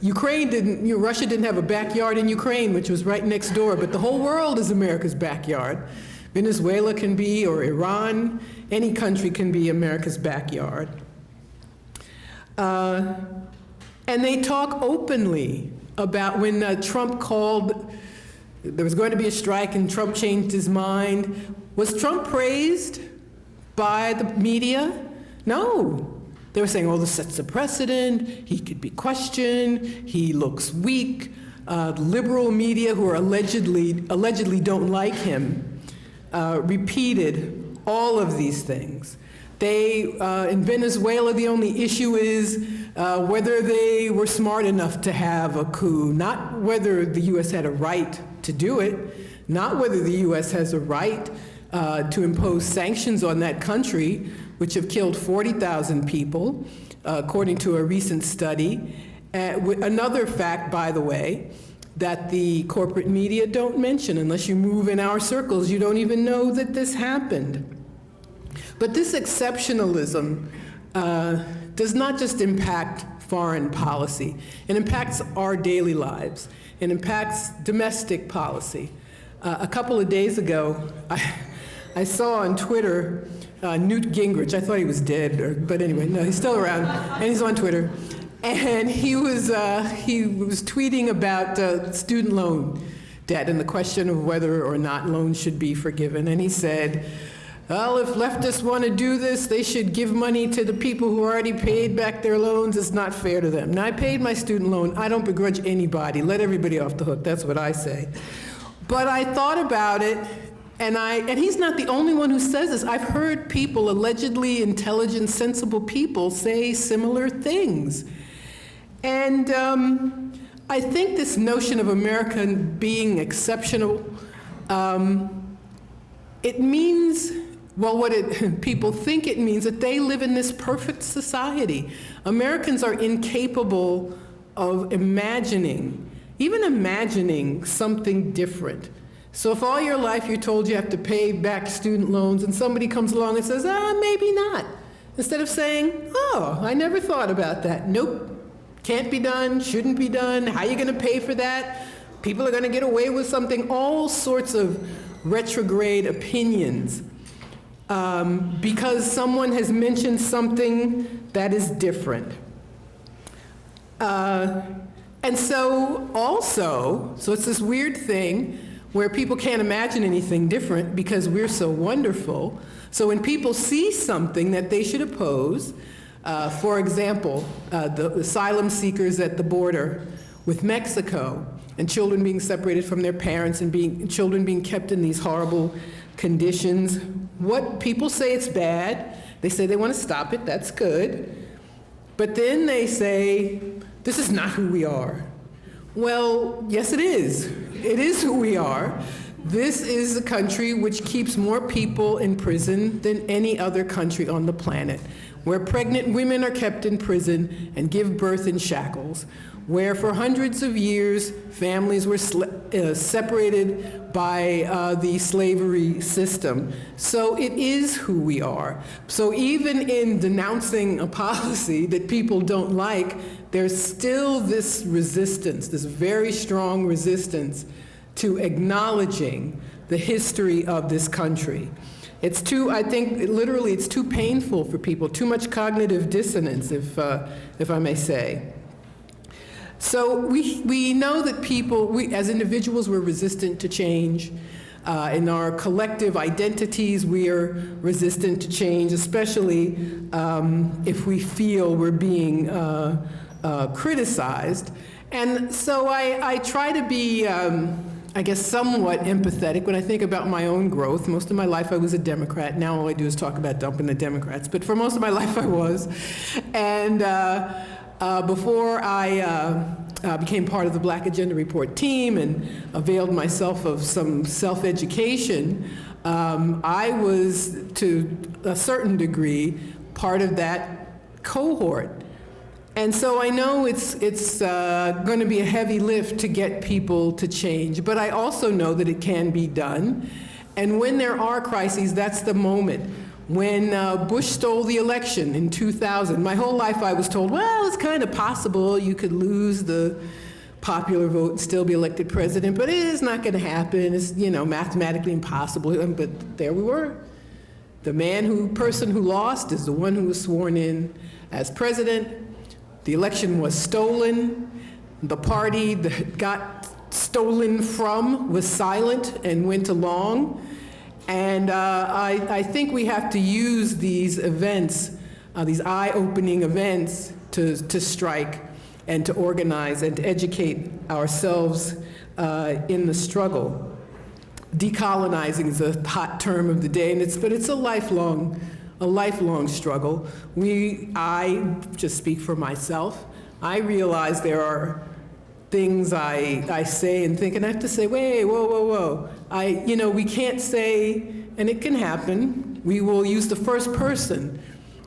Russia didn't have a backyard in Ukraine, which was right next door, but the whole world is America's backyard. Venezuela can be, or Iran, any country can be America's backyard. And they talk openly about when Trump called, there was going to be a strike and Trump changed his mind. Was Trump praised by the media? No. They were saying, oh, this sets a precedent, he could be questioned, he looks weak. Liberal media who are allegedly don't like him repeated all of these things. In Venezuela, the only issue is whether they were smart enough to have a coup, not whether the US had a right to do it, not whether the US has a right to impose sanctions on that country, which have killed 40,000 people, according to a recent study. Another fact, by the way, that the corporate media don't mention. Unless you move in our circles, you don't even know that this happened. But this exceptionalism does not just impact foreign policy. It impacts our daily lives. It impacts domestic policy. A couple of days ago, I saw on Twitter Newt Gingrich. I thought he was dead, but anyway, no, he's still around, and he's on Twitter. And he was tweeting about student loan debt and the question of whether or not loans should be forgiven. And he said, well, if leftists want to do this, they should give money to the people who already paid back their loans. It's not fair to them. Now, I paid my student loan. I don't begrudge anybody. Let everybody off the hook. That's what I say. But I thought about it, and he's not the only one who says this. I've heard people, allegedly intelligent, sensible people, say similar things. And I think this notion of America being exceptional, it means, well, people think it means that they live in this perfect society. Americans are incapable of even imagining something different. So if all your life you're told you have to pay back student loans and somebody comes along and says, maybe not, instead of saying, oh, I never thought about that. Nope, can't be done, shouldn't be done, how are you gonna pay for that? People are gonna get away with something, all sorts of retrograde opinions because someone has mentioned something that is different. And so it's this weird thing where people can't imagine anything different because we're so wonderful. So when people see something that they should oppose, for example, the asylum seekers at the border with Mexico, and children being separated from their parents and children being kept in these horrible conditions, what people say it's bad, they say they want to stop it, that's good, but then they say, this is not who we are. Well, yes it is. It is who we are. This is a country which keeps more people in prison than any other country on the planet, where pregnant women are kept in prison and give birth in shackles, where for hundreds of years families were separated by the slavery system. So it is who we are. So even in denouncing a policy that people don't like, there's still this resistance, this very strong resistance to acknowledging the history of this country. I think literally it's too painful for people, too much cognitive dissonance, if I may say. So we know that we as individuals, we're resistant to change. In our collective identities, we are resistant to change, especially if we feel we're being criticized. And so I try to be, I guess, somewhat empathetic when I think about my own growth. Most of my life I was a Democrat. Now all I do is talk about dumping the Democrats. But for most of my life I was. And before I became part of the Black Agenda Report team and availed myself of some self-education, I was, to a certain degree, part of that cohort. And so I know it's going to be a heavy lift to get people to change, but I also know that it can be done. And when there are crises, that's the moment. When Bush stole the election in 2000, my whole life I was told, well, it's kind of possible you could lose the popular vote and still be elected president, but it is not going to happen. It's, mathematically impossible. But there we were. The person who lost is the one who was sworn in as president. The election was stolen. The party that got stolen from was silent and went along. And I think we have to use these events, these eye-opening events, to strike and to organize and to educate ourselves in the struggle. Decolonizing is a hot term of the day, but it's a lifelong struggle. I just speak for myself. I realize there are things I say and think, and I have to say, wait, whoa. We can't say, and it can happen, we will use the first person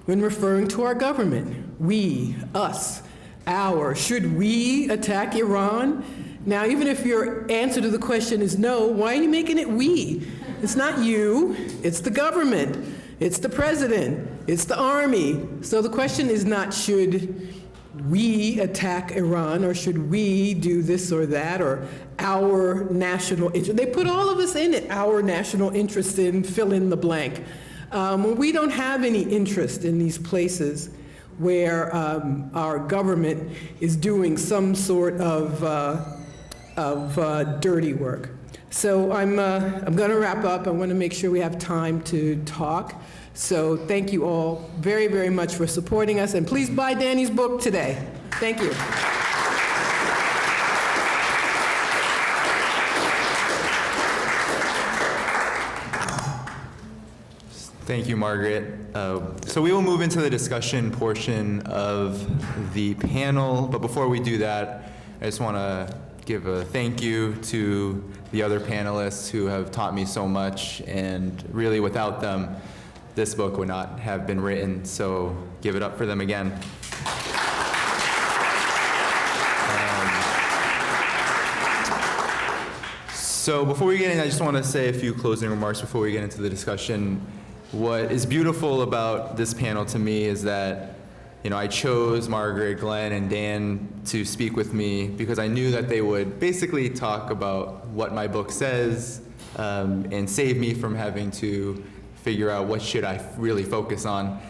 when referring to our government. We, us, our. Should we attack Iran? Now, even if your answer to the question is no, why are you making it we? It's not you, it's the government. It's the president. It's the army. So the question is not should we attack Iran or should we do this or that or our national interest. They put all of us in it, our national interest in fill in the blank. We don't have any interest in these places where our government is doing some sort of dirty work. So I'm going to wrap up. I want to make sure we have time to talk. So thank you all very, very much for supporting us. And please buy Danny's book today. Thank you. Thank you, Margaret. So we will move into the discussion portion of the panel, but before we do that, I just want to give a thank you to the other panelists who have taught me so much, and really without them, this book would not have been written, so give it up for them again. So before we get in, I just want to say a few closing remarks before we get into the discussion. What is beautiful about this panel to me is that, I chose Margaret, Glen, and Dan to speak with me because I knew that they would basically talk about what my book says and save me from having to figure out what should I really focus on.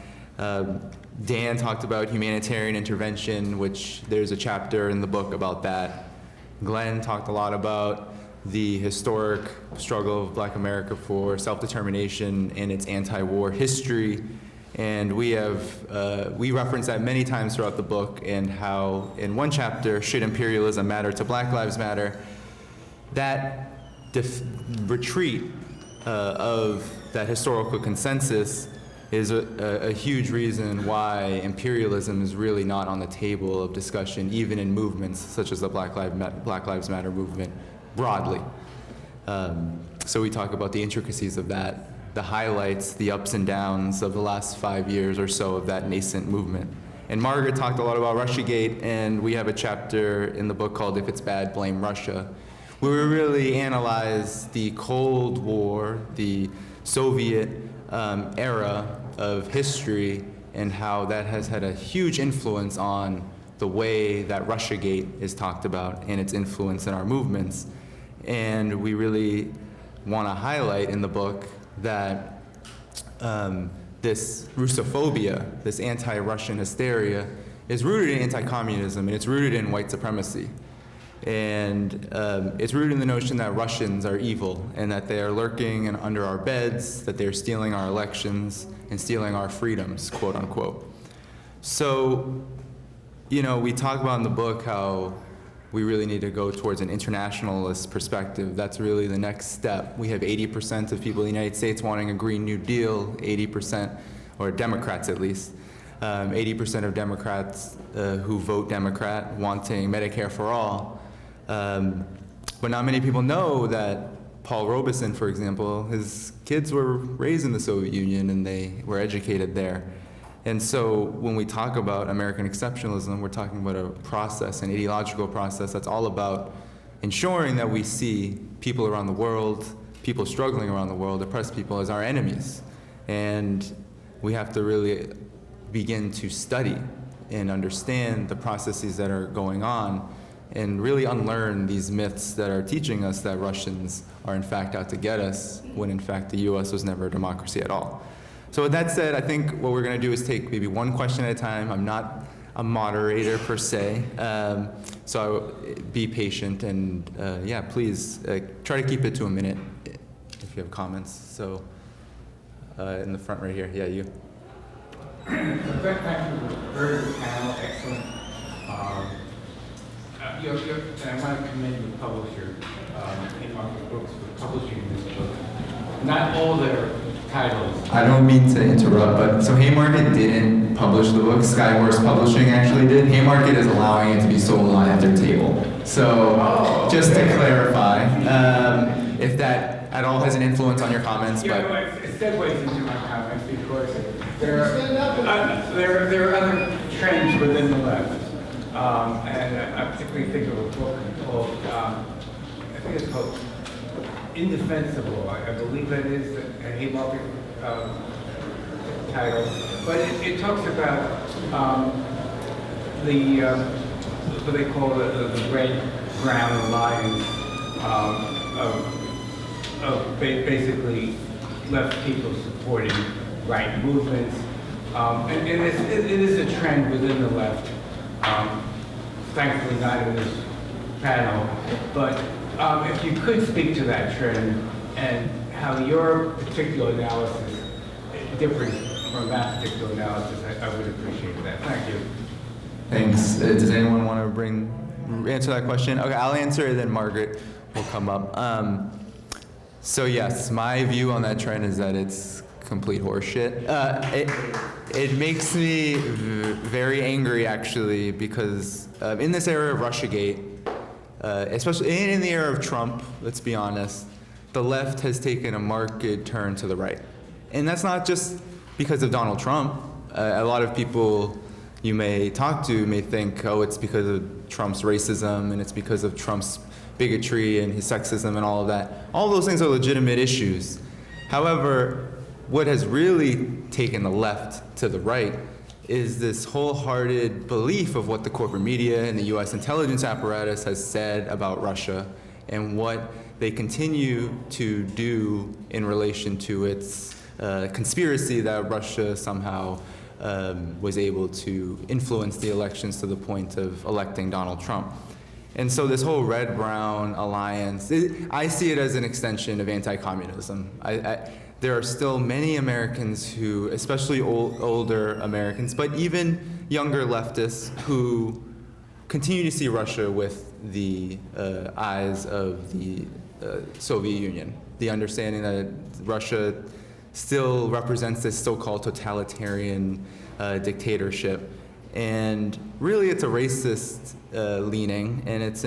Dan talked about humanitarian intervention, which there's a chapter in the book about that. Glen talked a lot about the historic struggle of Black America for self-determination and its anti-war history. And we reference that many times throughout the book, and how in one chapter, Should Imperialism Matter to Black Lives Matter, that retreat of that historical consensus is a huge reason why imperialism is really not on the table of discussion, even in movements such as the Black Lives Matter movement broadly. So we talk about the intricacies of that, the highlights, the ups and downs of the last 5 years or so of that nascent movement. And Margaret talked a lot about Russiagate, and we have a chapter in the book called If It's Bad, Blame Russia, where we really analyze the Cold War, the Soviet era of history, and how that has had a huge influence on the way that Russiagate is talked about and its influence in our movements. And we really want to highlight in the book that this Russophobia, this anti-Russian hysteria, is rooted in anti-communism, and it's rooted in white supremacy. And it's rooted in the notion that Russians are evil and that they are lurking under our beds, that they're stealing our elections and stealing our freedoms, quote unquote. So, we talk about in the book how we really need to go towards an internationalist perspective. That's really the next step. We have 80% of people in the United States wanting a Green New Deal, 80%, or Democrats at least, 80% of Democrats who vote Democrat wanting Medicare for all. But not many people know that Paul Robeson, for example, his kids were raised in the Soviet Union and they were educated there. And so when we talk about American exceptionalism, we're talking about a process, an ideological process that's all about ensuring that we see people around the world, people struggling around the world, oppressed people as our enemies. And we have to really begin to study and understand the processes that are going on and really unlearn these myths that are teaching us that Russians are in fact out to get us, when in fact the US was never a democracy at all. So with that said, I think what we're going to do is take maybe one question at a time. I'm not a moderator per se, so be patient and please try to keep it to a minute if you have comments. So in the front right here, yeah, you. Thank you for the very good panel, excellent. I want to commend the publisher, Haiphong Books, for publishing this book. Not all their titles. I don't mean to interrupt, but so Haymarket didn't publish the book. Skywars Publishing actually did. Haymarket is allowing it to be sold on at their table. So just to clarify, if that at all has an influence on your comments, Yeah, but well, it segues into my comments because there are other trends within the left. And I particularly think of a book called, I think it's called Indispensable. I believe that is a Haymarket title, but it talks about what they call the red-brown alliance of basically left people supporting right movements. And it is a trend within the left, thankfully not in this panel, but if you could speak to that trend and how your particular analysis differs from that particular analysis, I would appreciate that. Thank you. Thanks. Does anyone want to answer that question? Okay, I'll answer it, then Margaret will come up. So yes, my view on that trend is that it's complete horseshit. It makes me very angry, actually, because in this era of Russiagate, especially in the era of Trump, let's be honest, the left has taken a marked turn to the right. And that's not just because of Donald Trump. A lot of people you may talk to may think, oh, it's because of Trump's racism and it's because of Trump's bigotry and his sexism and all of that. All those things are legitimate issues. However, what has really taken the left to the right is this wholehearted belief of what the corporate media and the US intelligence apparatus has said about Russia and what they continue to do in relation to its conspiracy that Russia somehow was able to influence the elections to the point of electing Donald Trump. And so this whole red-brown alliance, I see it as an extension of anti-communism. There are still many Americans who, especially older Americans, but even younger leftists who continue to see Russia with the eyes of the Soviet Union. The understanding that Russia still represents this so-called totalitarian dictatorship. And really it's a racist leaning, and it's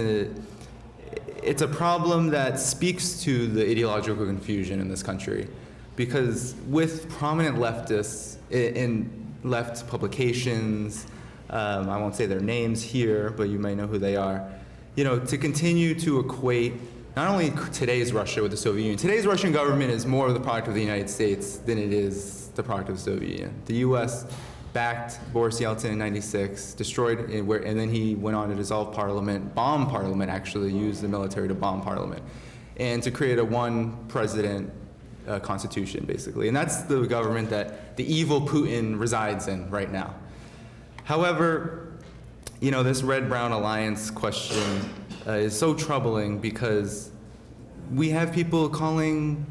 a problem that speaks to the ideological confusion in this country. Because with prominent leftists in left publications, I won't say their names here, but you may know who they are, to continue to equate not only today's Russia with the Soviet Union. Today's Russian government is more of the product of the United States than it is the product of the Soviet Union. The US backed Boris Yeltsin in '96, destroyed it, and then he went on to dissolve parliament, bomb parliament actually, used the military to bomb parliament, and to create a one-president constitution, basically. And that's the government that the evil Putin resides in right now. However, this red-brown alliance question is so troubling because we have people calling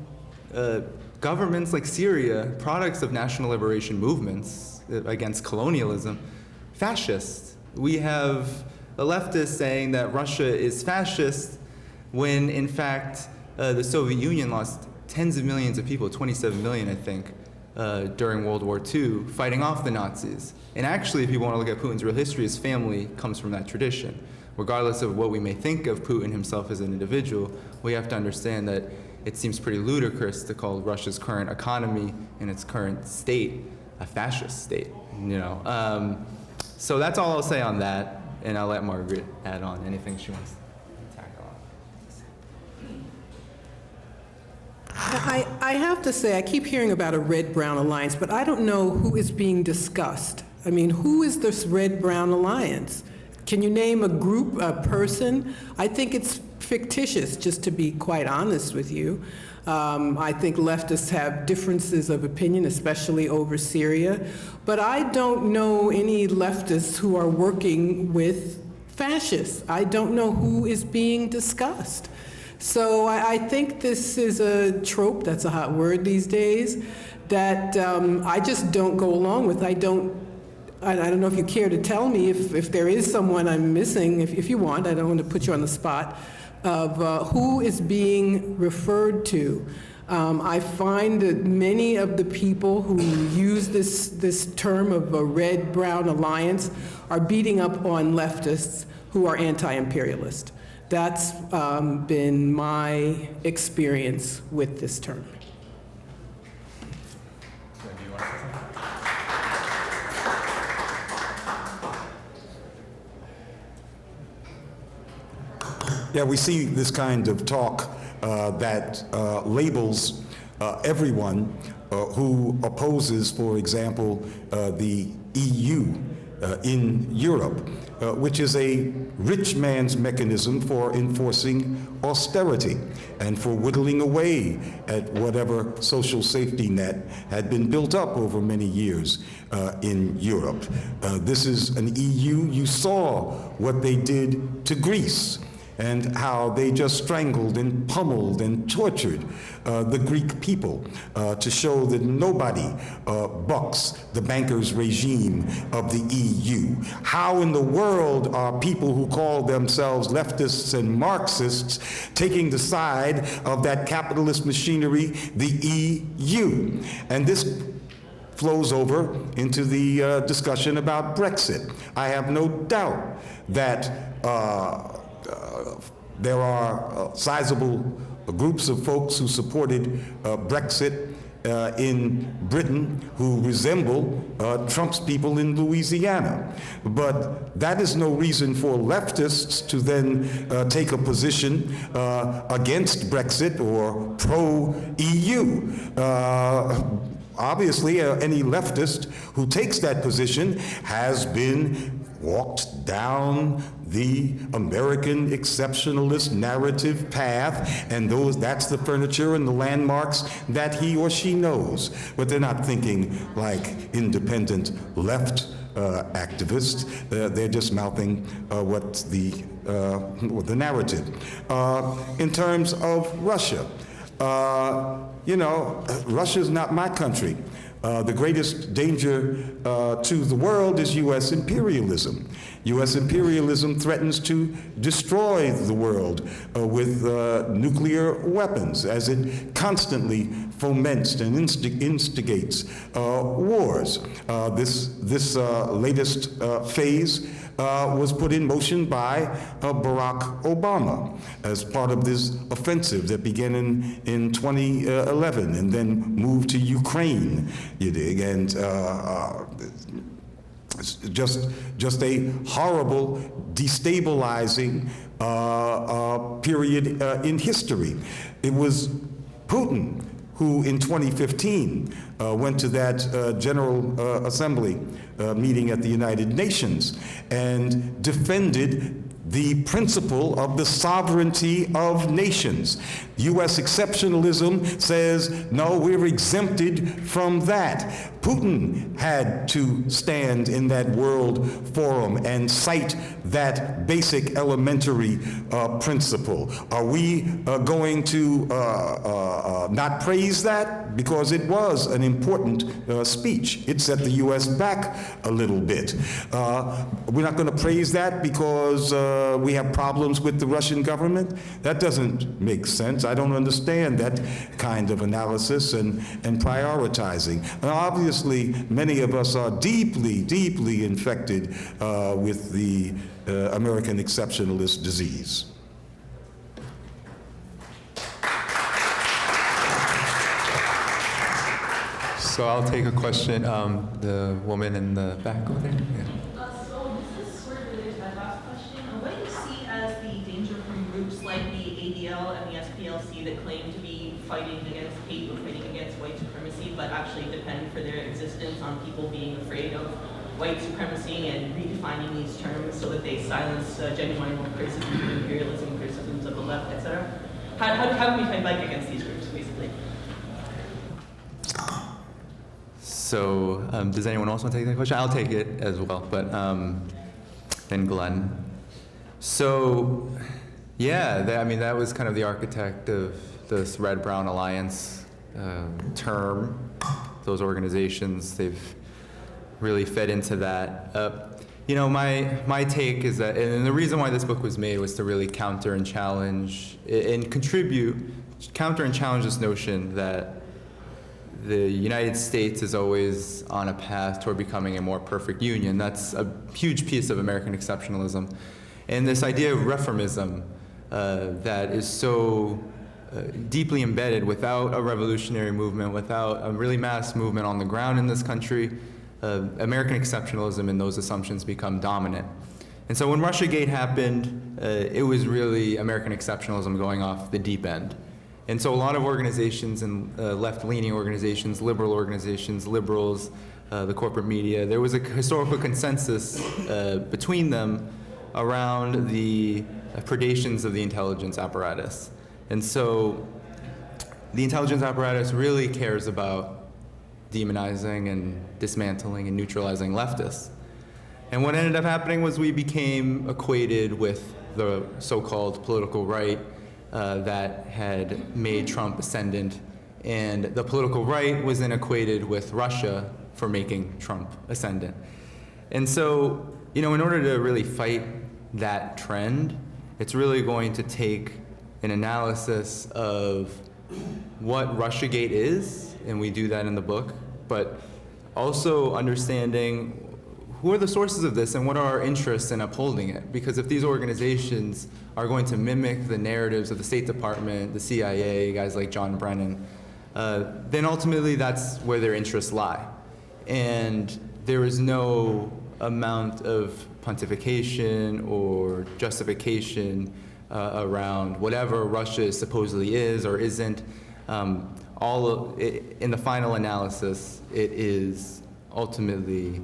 governments like Syria products of national liberation movements against colonialism fascist. We have the leftists saying that Russia is fascist when, in fact, the Soviet Union lost tens of millions of people, 27 million, I think, during World War II, fighting off the Nazis. And actually, if you want to look at Putin's real history, his family comes from that tradition. Regardless of what we may think of Putin himself as an individual, we have to understand that it seems pretty ludicrous to call Russia's current economy and its current state a fascist state. So that's all I'll say on that, and I'll let Margaret add on anything she wants to tackle on. I have to say, I keep hearing about a red-brown alliance, but I don't know who is being discussed. I mean, who is this red-brown alliance? Can you name a group, a person? I think it's fictitious, just to be quite honest with you. I think leftists have differences of opinion, especially over Syria. But I don't know any leftists who are working with fascists. I don't know who is being discussed. So I think this is a trope, that's a hot word these days, that I just don't go along with. I don't know if you care to tell me if there is someone I'm missing, if you want. I don't want to put you on the spot, of who is being referred to. I find that many of the people who use this term of a red-brown alliance are beating up on leftists who are anti-imperialist. That's been my experience with this term. Yeah, we see this kind of talk that labels everyone who opposes, for example, the EU in Europe, which is a rich man's mechanism for enforcing austerity and for whittling away at whatever social safety net had been built up over many years in Europe. This is an EU. You saw what they did to Greece and how they just strangled and pummeled and tortured the Greek people to show that nobody bucks the bankers' regime of the EU. How in the world are people who call themselves leftists and Marxists taking the side of that capitalist machinery, the EU? And this flows over into the discussion about Brexit. I have no doubt that there are sizable groups of folks who supported Brexit in Britain who resemble Trump's people in Louisiana. But that is no reason for leftists to then take a position against Brexit or pro-EU. Obviously, any leftist who takes that position has been walked down the American exceptionalist narrative path, and that's the furniture and the landmarks that he or she knows. But they're not thinking like independent left activists. They're just mouthing what the narrative. In terms of Russia, you know, Russia's not my country. The greatest danger to the world is U.S. imperialism. U.S. imperialism threatens to destroy the world with nuclear weapons as it constantly foments and instigates wars. This latest phase was put in motion by Barack Obama as part of this offensive that began in 2011 and then moved to Ukraine, you dig, and just a horrible, destabilizing period in history. It was Putin who in 2015 went to that General Assembly meeting at the United Nations and defended the principle of the sovereignty of nations. U.S. exceptionalism says, no, we're exempted from that. Putin had to stand in that world forum and cite that basic elementary principle. Are we going to not praise that? Because it was an important speech. It set the U.S. back a little bit. We're not going to praise that because we have problems with the Russian government? That doesn't make sense. I don't understand that kind of analysis and prioritizing. And obviously, many of us are deeply, deeply infected with the American exceptionalist disease. So I'll take a question. The woman in the back over there. Yeah. So this is sort of related to my last question. What do you see as the danger from groups like the ADL and the SPLC that claim to be fighting against hate or fighting against white supremacy, but actually depend for their existence on people being afraid of white supremacy and redefining these terms so that they silence genuine criticisms of imperialism, criticisms of the left, etc.? How can we fight back against these groups, basically? So does anyone else want to take that question? I'll take it as well, but then Glen. So yeah, that was kind of the architect of this Red-Brown Alliance term. Those organizations, they've really fed into that. My take is that, and the reason why this book was made was to really counter and challenge this notion that the United States is always on a path toward becoming a more perfect union. That's a huge piece of American exceptionalism. And this idea of reformism that is so deeply embedded without a revolutionary movement, without a really mass movement on the ground in this country, American exceptionalism and those assumptions become dominant. And so when Russiagate happened, it was really American exceptionalism going off the deep end. And so a lot of organizations and left-leaning organizations, liberal organizations, liberals, the corporate media, there was a historical consensus between them around the predations of the intelligence apparatus. And so the intelligence apparatus really cares about demonizing and dismantling and neutralizing leftists. And what ended up happening was we became equated with the so-called political right that had made Trump ascendant, and the political right was then equated with Russia for making Trump ascendant. And so, in order to really fight that trend, it's really going to take an analysis of what Russiagate is, and we do that in the book, but also understanding who are the sources of this and what are our interests in upholding it? Because if these organizations are going to mimic the narratives of the State Department, the CIA, guys like John Brennan, then ultimately that's where their interests lie. And there is no amount of pontification or justification around whatever Russia supposedly is or isn't. All of it, in the final analysis, it is ultimately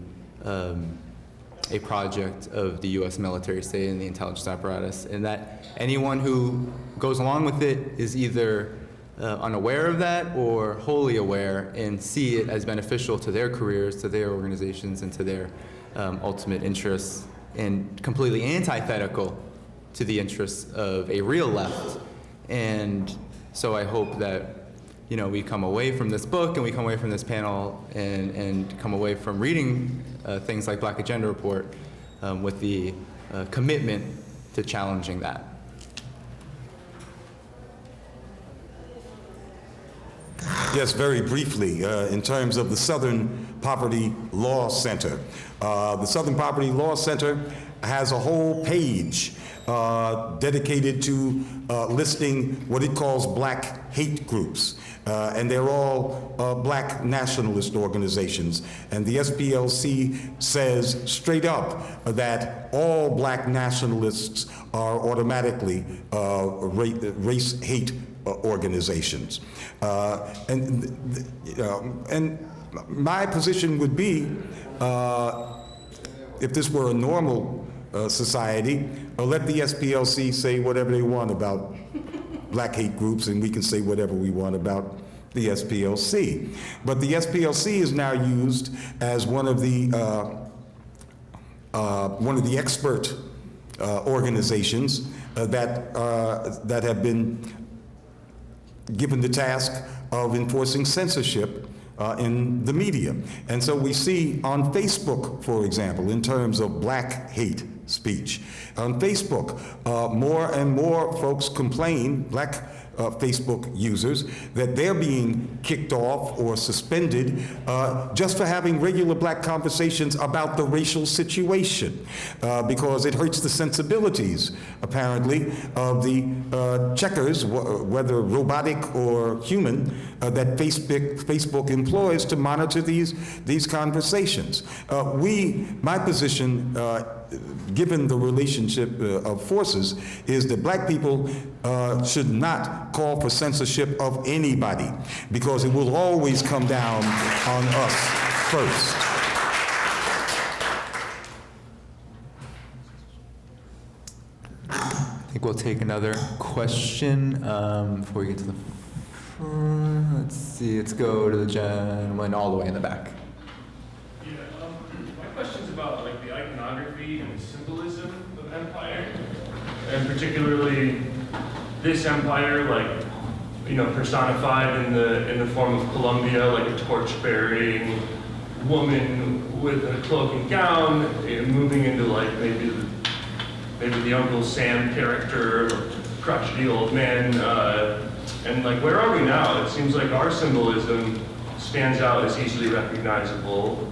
a project of the U.S. military state and the intelligence apparatus, and that anyone who goes along with it is either unaware of that or wholly aware and see it as beneficial to their careers, to their organizations, and to their ultimate interests, and completely antithetical to the interests of a real left. And so I hope that we come away from this book and we come away from this panel and come away from reading things like Black Agenda Report with the commitment to challenging that. Yes, very briefly, in terms of the Southern Poverty Law Center. The Southern Poverty Law Center has a whole page dedicated to listing what it calls black hate groups. And they're all black nationalist organizations. And the SPLC says straight up that all black nationalists are automatically race hate organizations. And my position would be, if this were a normal society, let the SPLC say whatever they want about black hate groups, and we can say whatever we want about the SPLC. But the SPLC is now used as one of the expert organizations that have been given the task of enforcing censorship in the media. And so we see on Facebook, for example, in terms of black hate speech, on Facebook, more and more folks complain, black Facebook users, that they're being kicked off or suspended just for having regular black conversations about the racial situation, because it hurts the sensibilities, apparently, of the checkers, whether robotic or human, that Facebook employs to monitor these conversations. My position, given the relationship of forces, is that black people should not call for censorship of anybody, because it will always come down on us first. I think we'll take another question before we get to the front. Let's see, let's go to the gentleman all the way in the back. Yeah, my question's about like the iconography and the symbolism of empire, and particularly this empire, like, personified in the form of Columbia, like a torch-bearing woman with a cloak and gown, moving into like maybe the Uncle Sam character, or crotchety old man, and like, where are we now? It seems like our symbolism stands out as easily recognizable.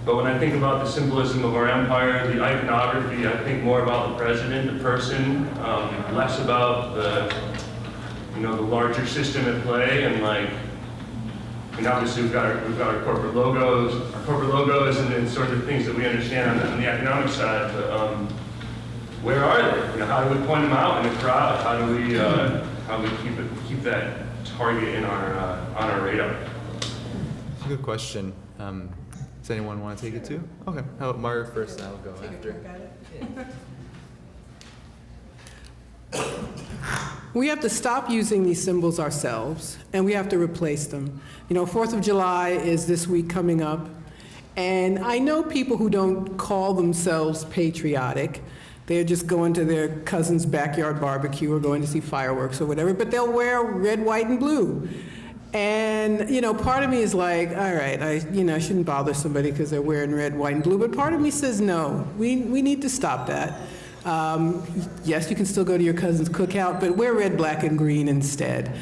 But when I think about the symbolism of our empire, the iconography, I think more about the president, the person, less about the larger system at play. And like, obviously we've got our corporate logos, and sort of things that we understand on the economic side. But where are they? How do we point them out in a crowd? How do we how we keep that target in our on our radar. Good question. Does anyone want to take it too? Okay. How about Margaret first, and I'll go after. We have to stop using these symbols ourselves, and we have to replace them. You know, 4th of July is this week coming up, and I know people who don't call themselves patriotic. They're just going to their cousin's backyard barbecue or going to see fireworks or whatever, but they'll wear red, white, and blue. And, you know, part of me is like, all right, I shouldn't bother somebody because they're wearing red, white, and blue, but part of me says, no, we need to stop that. Yes, you can still go to your cousin's cookout, but wear red, black, and green instead.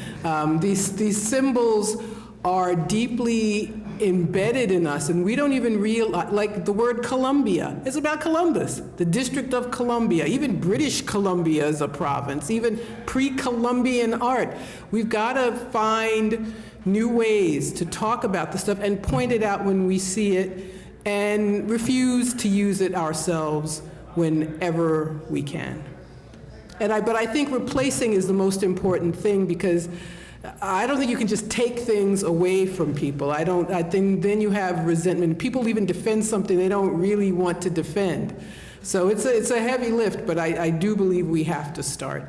These symbols are deeply embedded in us, and we don't even realize, like the word Columbia, it's about Columbus, the District of Columbia. Even British Columbia is a province, even pre-Columbian art. We've got to find new ways to talk about this stuff and point it out when we see it and refuse to use it ourselves whenever we can. But I think replacing is the most important thing, because I don't think you can just take things away from people. I think then you have resentment. People even defend something they don't really want to defend. So it's a heavy lift, but I do believe we have to start.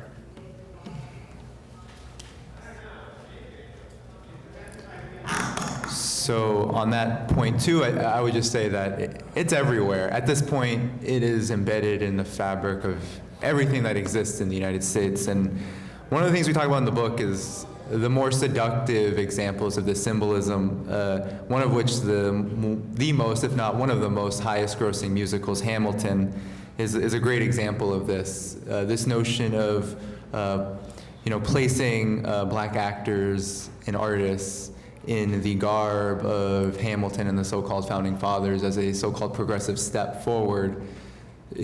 So on that point too, I would just say that it's everywhere. At this point, it is embedded in the fabric of everything that exists in the United States. And one of the things we talk about in the book is the more seductive examples of this symbolism, one of which the most, if not one of the most highest grossing musicals, Hamilton, is a great example of this. This notion of placing black actors and artists in the garb of Hamilton and the so-called founding fathers as a so-called progressive step forward,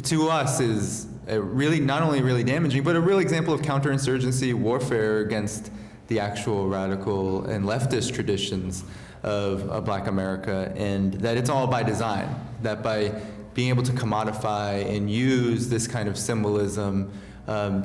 to us is really not only really damaging, but a real example of counterinsurgency warfare against the actual radical and leftist traditions of Black America, and that it's all by design, that by being able to commodify and use this kind of symbolism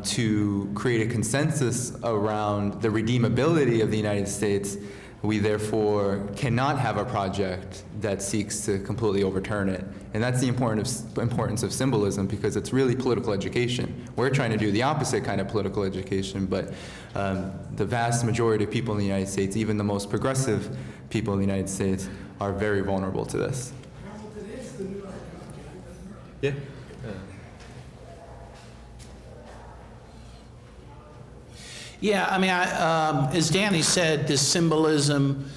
to create a consensus around the redeemability of the United States, we therefore cannot have a project that seeks to completely overturn it. And that's the importance of symbolism, because it's really political education. We're trying to do the opposite kind of political education, but the vast majority of people in the United States, even the most progressive people in the United States, are very vulnerable to this. Yeah. Yeah, I mean, as Danny said, this symbolism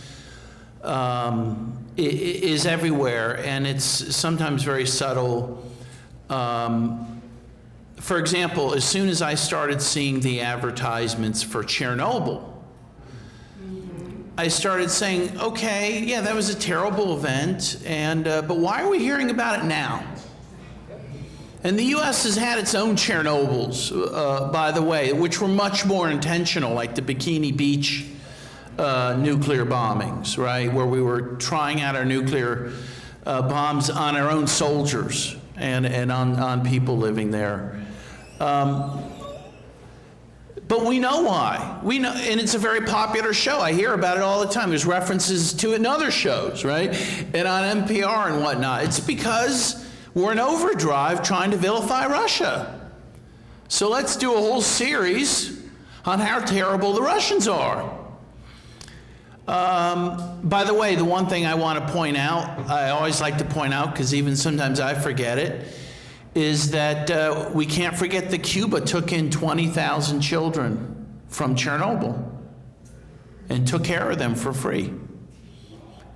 is everywhere, and it's sometimes very subtle. For example, as soon as I started seeing the advertisements for Chernobyl, I started saying, okay, yeah, that was a terrible event, and but why are we hearing about it now? And the U.S. has had its own Chernobyls, by the way, which were much more intentional, like the Bikini Beach nuclear bombings, right, where we were trying out our nuclear bombs on our own soldiers and on people living there. But we know why. We know, and it's a very popular show. I hear about it all the time. There's references to it in other shows, right, and on NPR and whatnot. It's because we're in overdrive trying to vilify Russia. So let's do a whole series on how terrible the Russians are. By the way, the one thing I want to point out, I always like to point out because even sometimes I forget it, is that we can't forget that Cuba took in 20,000 children from Chernobyl and took care of them for free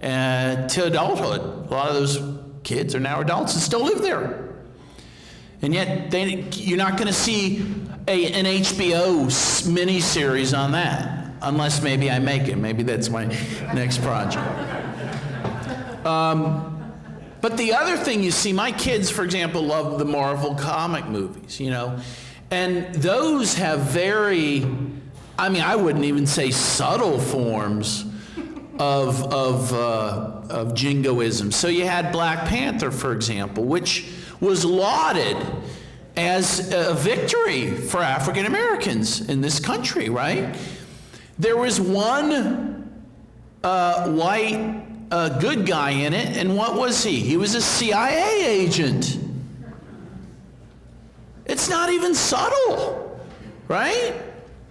to adulthood. A lot of those kids are now adults and still live there. And yet you're not going to see an HBO miniseries on that, unless maybe I make it. Maybe that's my next project. But the other thing you see, my kids, for example, love the Marvel comic movies, you know, and those have very, I mean, I wouldn't even say subtle forms of jingoism. So you had Black Panther, for example, which was lauded as a victory for African Americans in this country, right? There was one white good guy in it, and what was he? He was a CIA agent. It's not even subtle, right?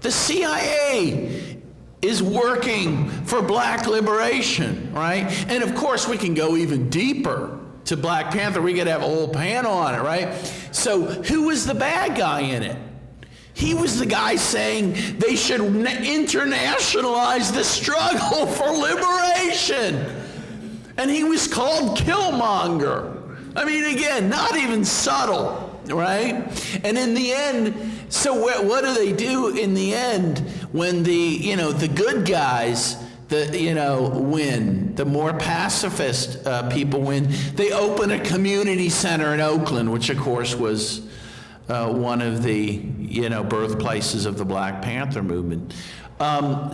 The CIA is working for black liberation, right? And of course, we can go even deeper to Black Panther. We could have a whole panel on it, right? So who was the bad guy in it? He was the guy saying they should internationalize the struggle for liberation. And he was called Killmonger. I mean, again, not even subtle, right? And in the end, so what do they do in the end when the good guys, win, the more pacifist people win? They open a community center in Oakland, which of course was one of the, birthplaces of the Black Panther movement.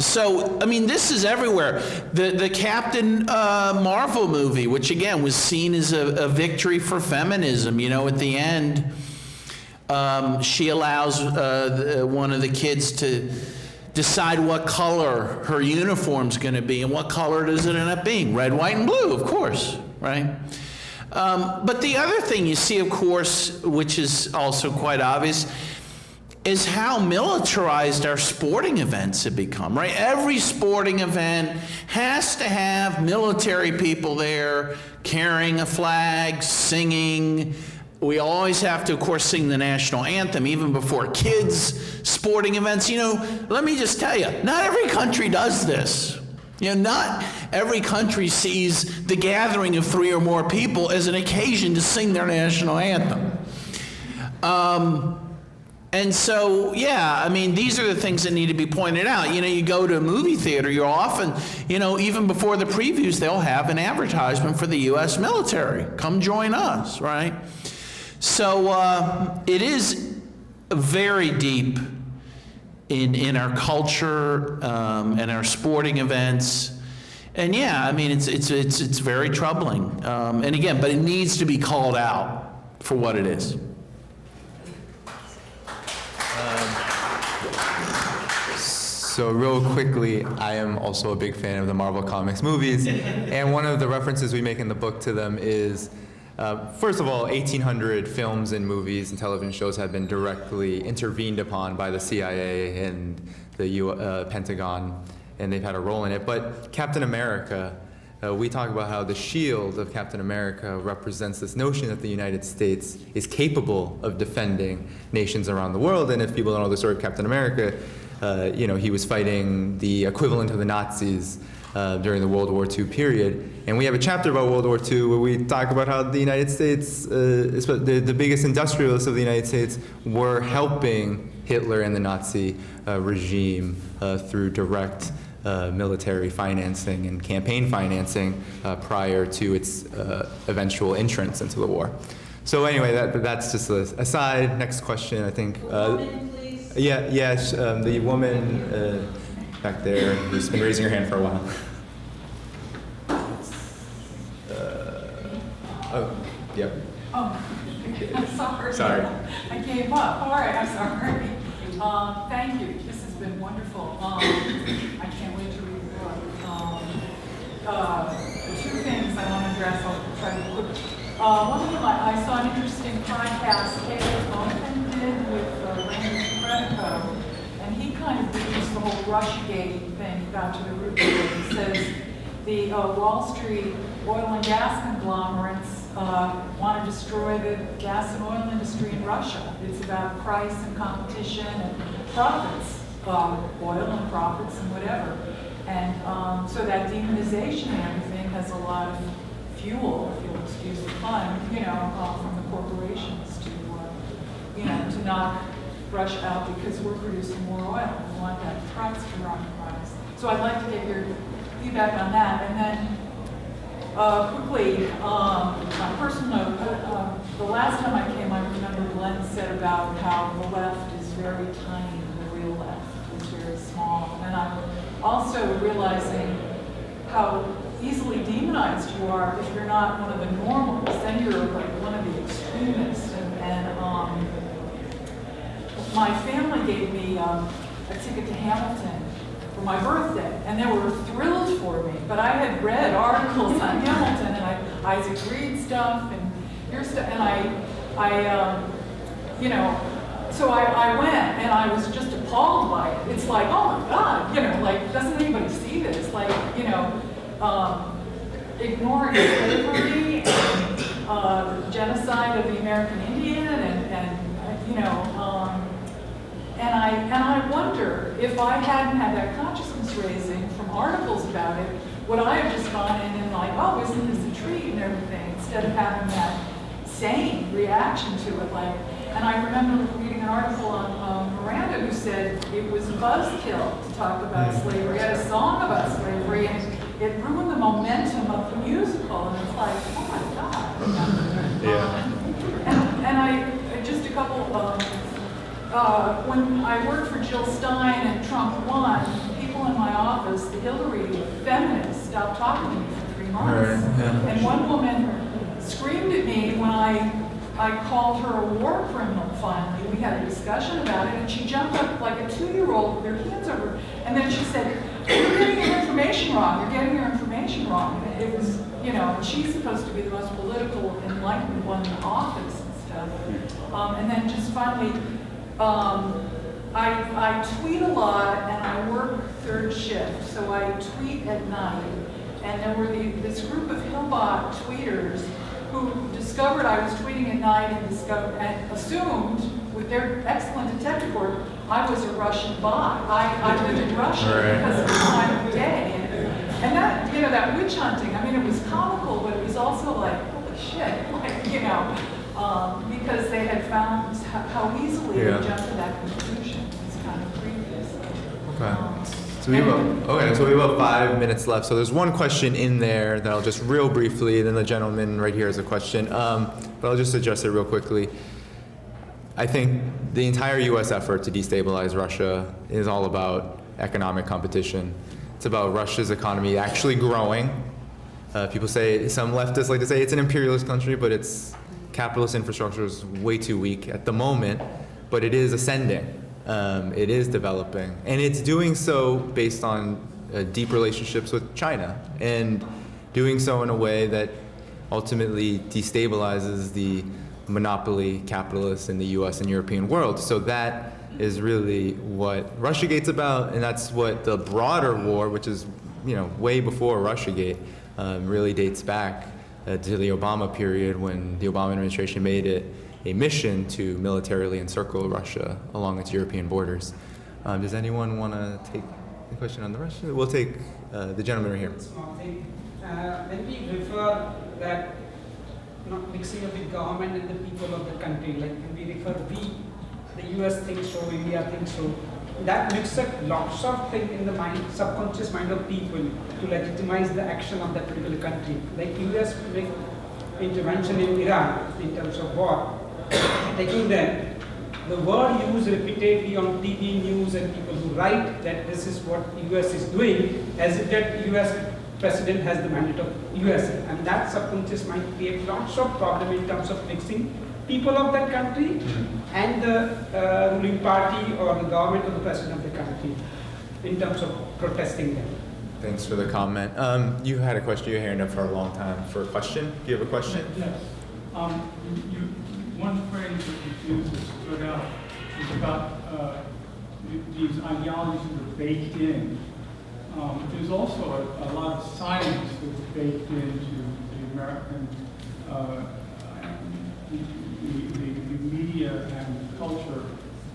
So, I mean, this is everywhere. The Captain Marvel movie, which again was seen as a victory for feminism, at the end, she allows one of the kids to decide what color her uniform's going to be, and what color does it end up being? Red, white, and blue, of course, right? But the other thing you see, of course, which is also quite obvious, is how militarized our sporting events have become, right? Every sporting event has to have military people there carrying a flag, singing. We always have to, of course, sing the national anthem, even before kids' sporting events. Let me just tell you, not every country does this. Not every country sees the gathering of 3 or more people as an occasion to sing their national anthem. And so, yeah, I mean, these are the things that need to be pointed out. You go to a movie theater, you're often, even before the previews, they'll have an advertisement for the U.S. military. Come join us, right? So it is very deep in our culture and our sporting events. And yeah, I mean, it's very troubling. And again, but it needs to be called out for what it is. So real quickly, I am also a big fan of the Marvel Comics movies, and one of the references we make in the book to them is, first of all, 1,800 films and movies and television shows have been directly intervened upon by the CIA and the Pentagon, and they've had a role in it. But Captain America, we talk about how the shield of Captain America represents this notion that the United States is capable of defending nations around the world. And if people don't know the story of Captain America, he was fighting the equivalent of the Nazis during the World War II period. And we have a chapter about World War II where we talk about how the United States, the biggest industrialists of the United States, were helping Hitler and the Nazi regime through direct military financing and campaign financing prior to its eventual entrance into the war. So anyway, that's just an aside. Next question, I think. Woman, please. Yes, the woman back there who's been raising her hand for a while. Yep. Oh, I'm sorry. Sorry. I gave up. All right, I'm sorry. Thank you. This has been wonderful. I can't wait to read the book. Two things I want to address. I'll try to quick. One of them, I saw an interesting podcast Caleb Owen did with Credico, and he kind of brings the whole Russiagate thing got to the root of it. He says the Wall Street oil and gas conglomerates want to destroy the gas and oil industry in Russia. It's about price and competition and profits, oil and profits and whatever. And so that demonization and everything has a lot of fuel, if you'll excuse the pun, from the corporations to knock Russia out because we're producing more oil. We want that price to rise. So I'd like to get your feedback on that. And then quickly, on a personal note, the last time I came, I remember Glen said about how the left is very tiny, the real left is very small. And I'm also realizing how easily demonized you are if you're not one of the normals. Then you're like one of the extremists. And my family gave me a ticket to Hamilton for my birthday, and they were thrilled for me. But I had read articles on Hamilton and Isaac Reed stuff and your stuff, and you know, so I went and I was just appalled by it. It's like, oh my God, you know, like, doesn't anybody see this? Like, you know, ignoring slavery and genocide of the American Indian and you know, and I wonder if I hadn't had that consciousness raising from articles about it, would I have just gone in and like, oh, isn't this a treat and everything, instead of having that sane reaction to it, like. And I remember reading an article on Miranda who said it was buzzkill to talk about slavery. He had a song about slavery, and it ruined the momentum of the musical. And it's like, oh my God. And I just a couple. When I worked for Jill Stein and Trump won, people in my office, the Hillary feminists, stopped talking to me for 3 months. And one woman screamed at me when I called her a war criminal finally. We had a discussion about it, and she jumped up like a 2-year-old with her hands over, and then she said, you're getting your information wrong, you're getting your information wrong. And it was, you know, and she's supposed to be the most political, enlightened one in the office and stuff. And then just finally, I tweet a lot, and I work 3rd shift, so I tweet at night. And there were this group of Hillbot tweeters who discovered I was tweeting at night and assumed, with their excellent detective work, I was a Russian bot. I lived in Russia because of the time of day. And that, you know, that witch hunting, I mean, it was comical, but it was also like, holy shit, like, you know, because they had found how easily they jumped to that conclusion. It's kind of creepy. Okay. So we have about 5 minutes left. So there's one question in there that I'll just real briefly, then the gentleman right here has a question. But I'll just address it real quickly. I think the entire U.S. effort to destabilize Russia is all about economic competition. It's about Russia's economy actually growing. People say, some leftists like to say it's an imperialist country, but its capitalist infrastructure is way too weak at the moment, but it is ascending. It is developing, and it's doing so based on deep relationships with China, and doing so in a way that ultimately destabilizes the monopoly capitalists in the US and European world. So that is really what Russiagate's about, and that's what the broader war, which is, you know, way before Russiagate, really dates back to the Obama period, when the Obama administration made it a mission to militarily encircle Russia along its European borders. Does anyone want to take the question on the Russia? We'll take the gentleman right here. When we refer that not mixing of the government and the people of the country, like when we refer the US thinks so, India thinks so, that makes up lots of things in the mind, subconscious mind of people to legitimize the action of that particular country. Like US make intervention in Iran in terms of war. Taking them, the word used repeatedly on TV news and people who write that this is what US is doing, as if that US president has the mandate of US, and that subconscious might create lots of problem in terms of mixing people of that country and the ruling party or the government or the president of the country in terms of protesting them. Thanks for the comment. You had a question. You're hearing it for a long time. For a question? Do you have a question? Yes. One phrase that you used that stood out is about these ideologies that are baked in. There's also a lot of science that's baked into the American the media and culture,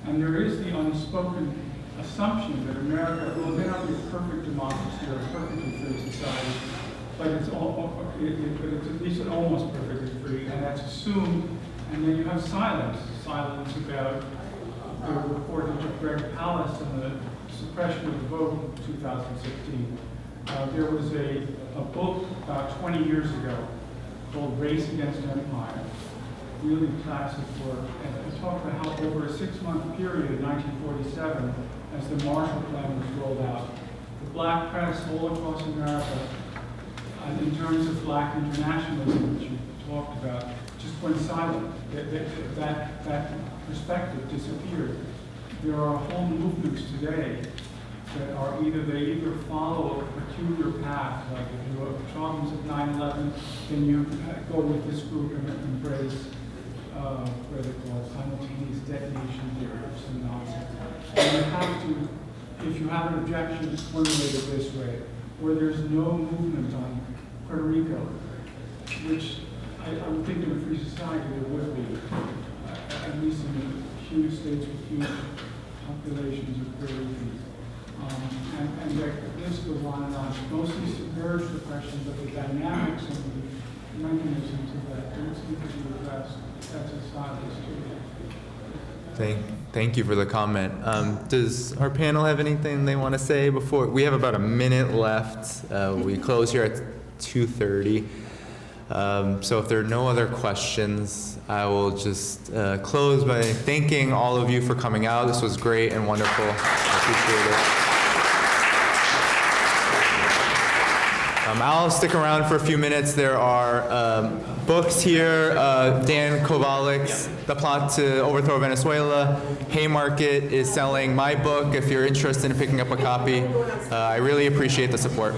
and there is the unspoken assumption that America, well, may not be a perfect democracy or a perfectly free society, but it's at least an almost perfectly free, and that's assumed. And then you have silence about the reportage of Greg Palast and the suppression of the vote in 2016. There was a book about 20 years ago called Race Against Empire, really classic work, and it talked about how over a 6-month period in 1947, as the Marshall Plan was rolled out, the black press all across America, in terms of black internationalism, which you talked about, just went silent. That perspective disappeared. there are whole movements today that are they either follow a peculiar path, like if you have problems of 9/11, then you go with this group and embrace what they call simultaneous detonation theory or some nonsense. And you have to, if you have an objection, formulate it this way, where there's no movement on Puerto Rico, which I would think in a free society there would be, at least in huge states with huge populations of Puerto Ricans. And this goes on and on. Mostly submerged repression, but the dynamics and the mechanisms of that don't seem to be addressed. That's a side too. Thank you for the comment. Does our panel have anything they want to say before? We have about a minute left. We close here at 2:30. So if there are no other questions, I will just close by thanking all of you for coming out. This was great and wonderful. I appreciate it. I'll stick around for a few minutes. There are books here. Dan Kovalik's The Plot to Overthrow Venezuela. Haymarket is selling my book if you're interested in picking up a copy. I really appreciate the support.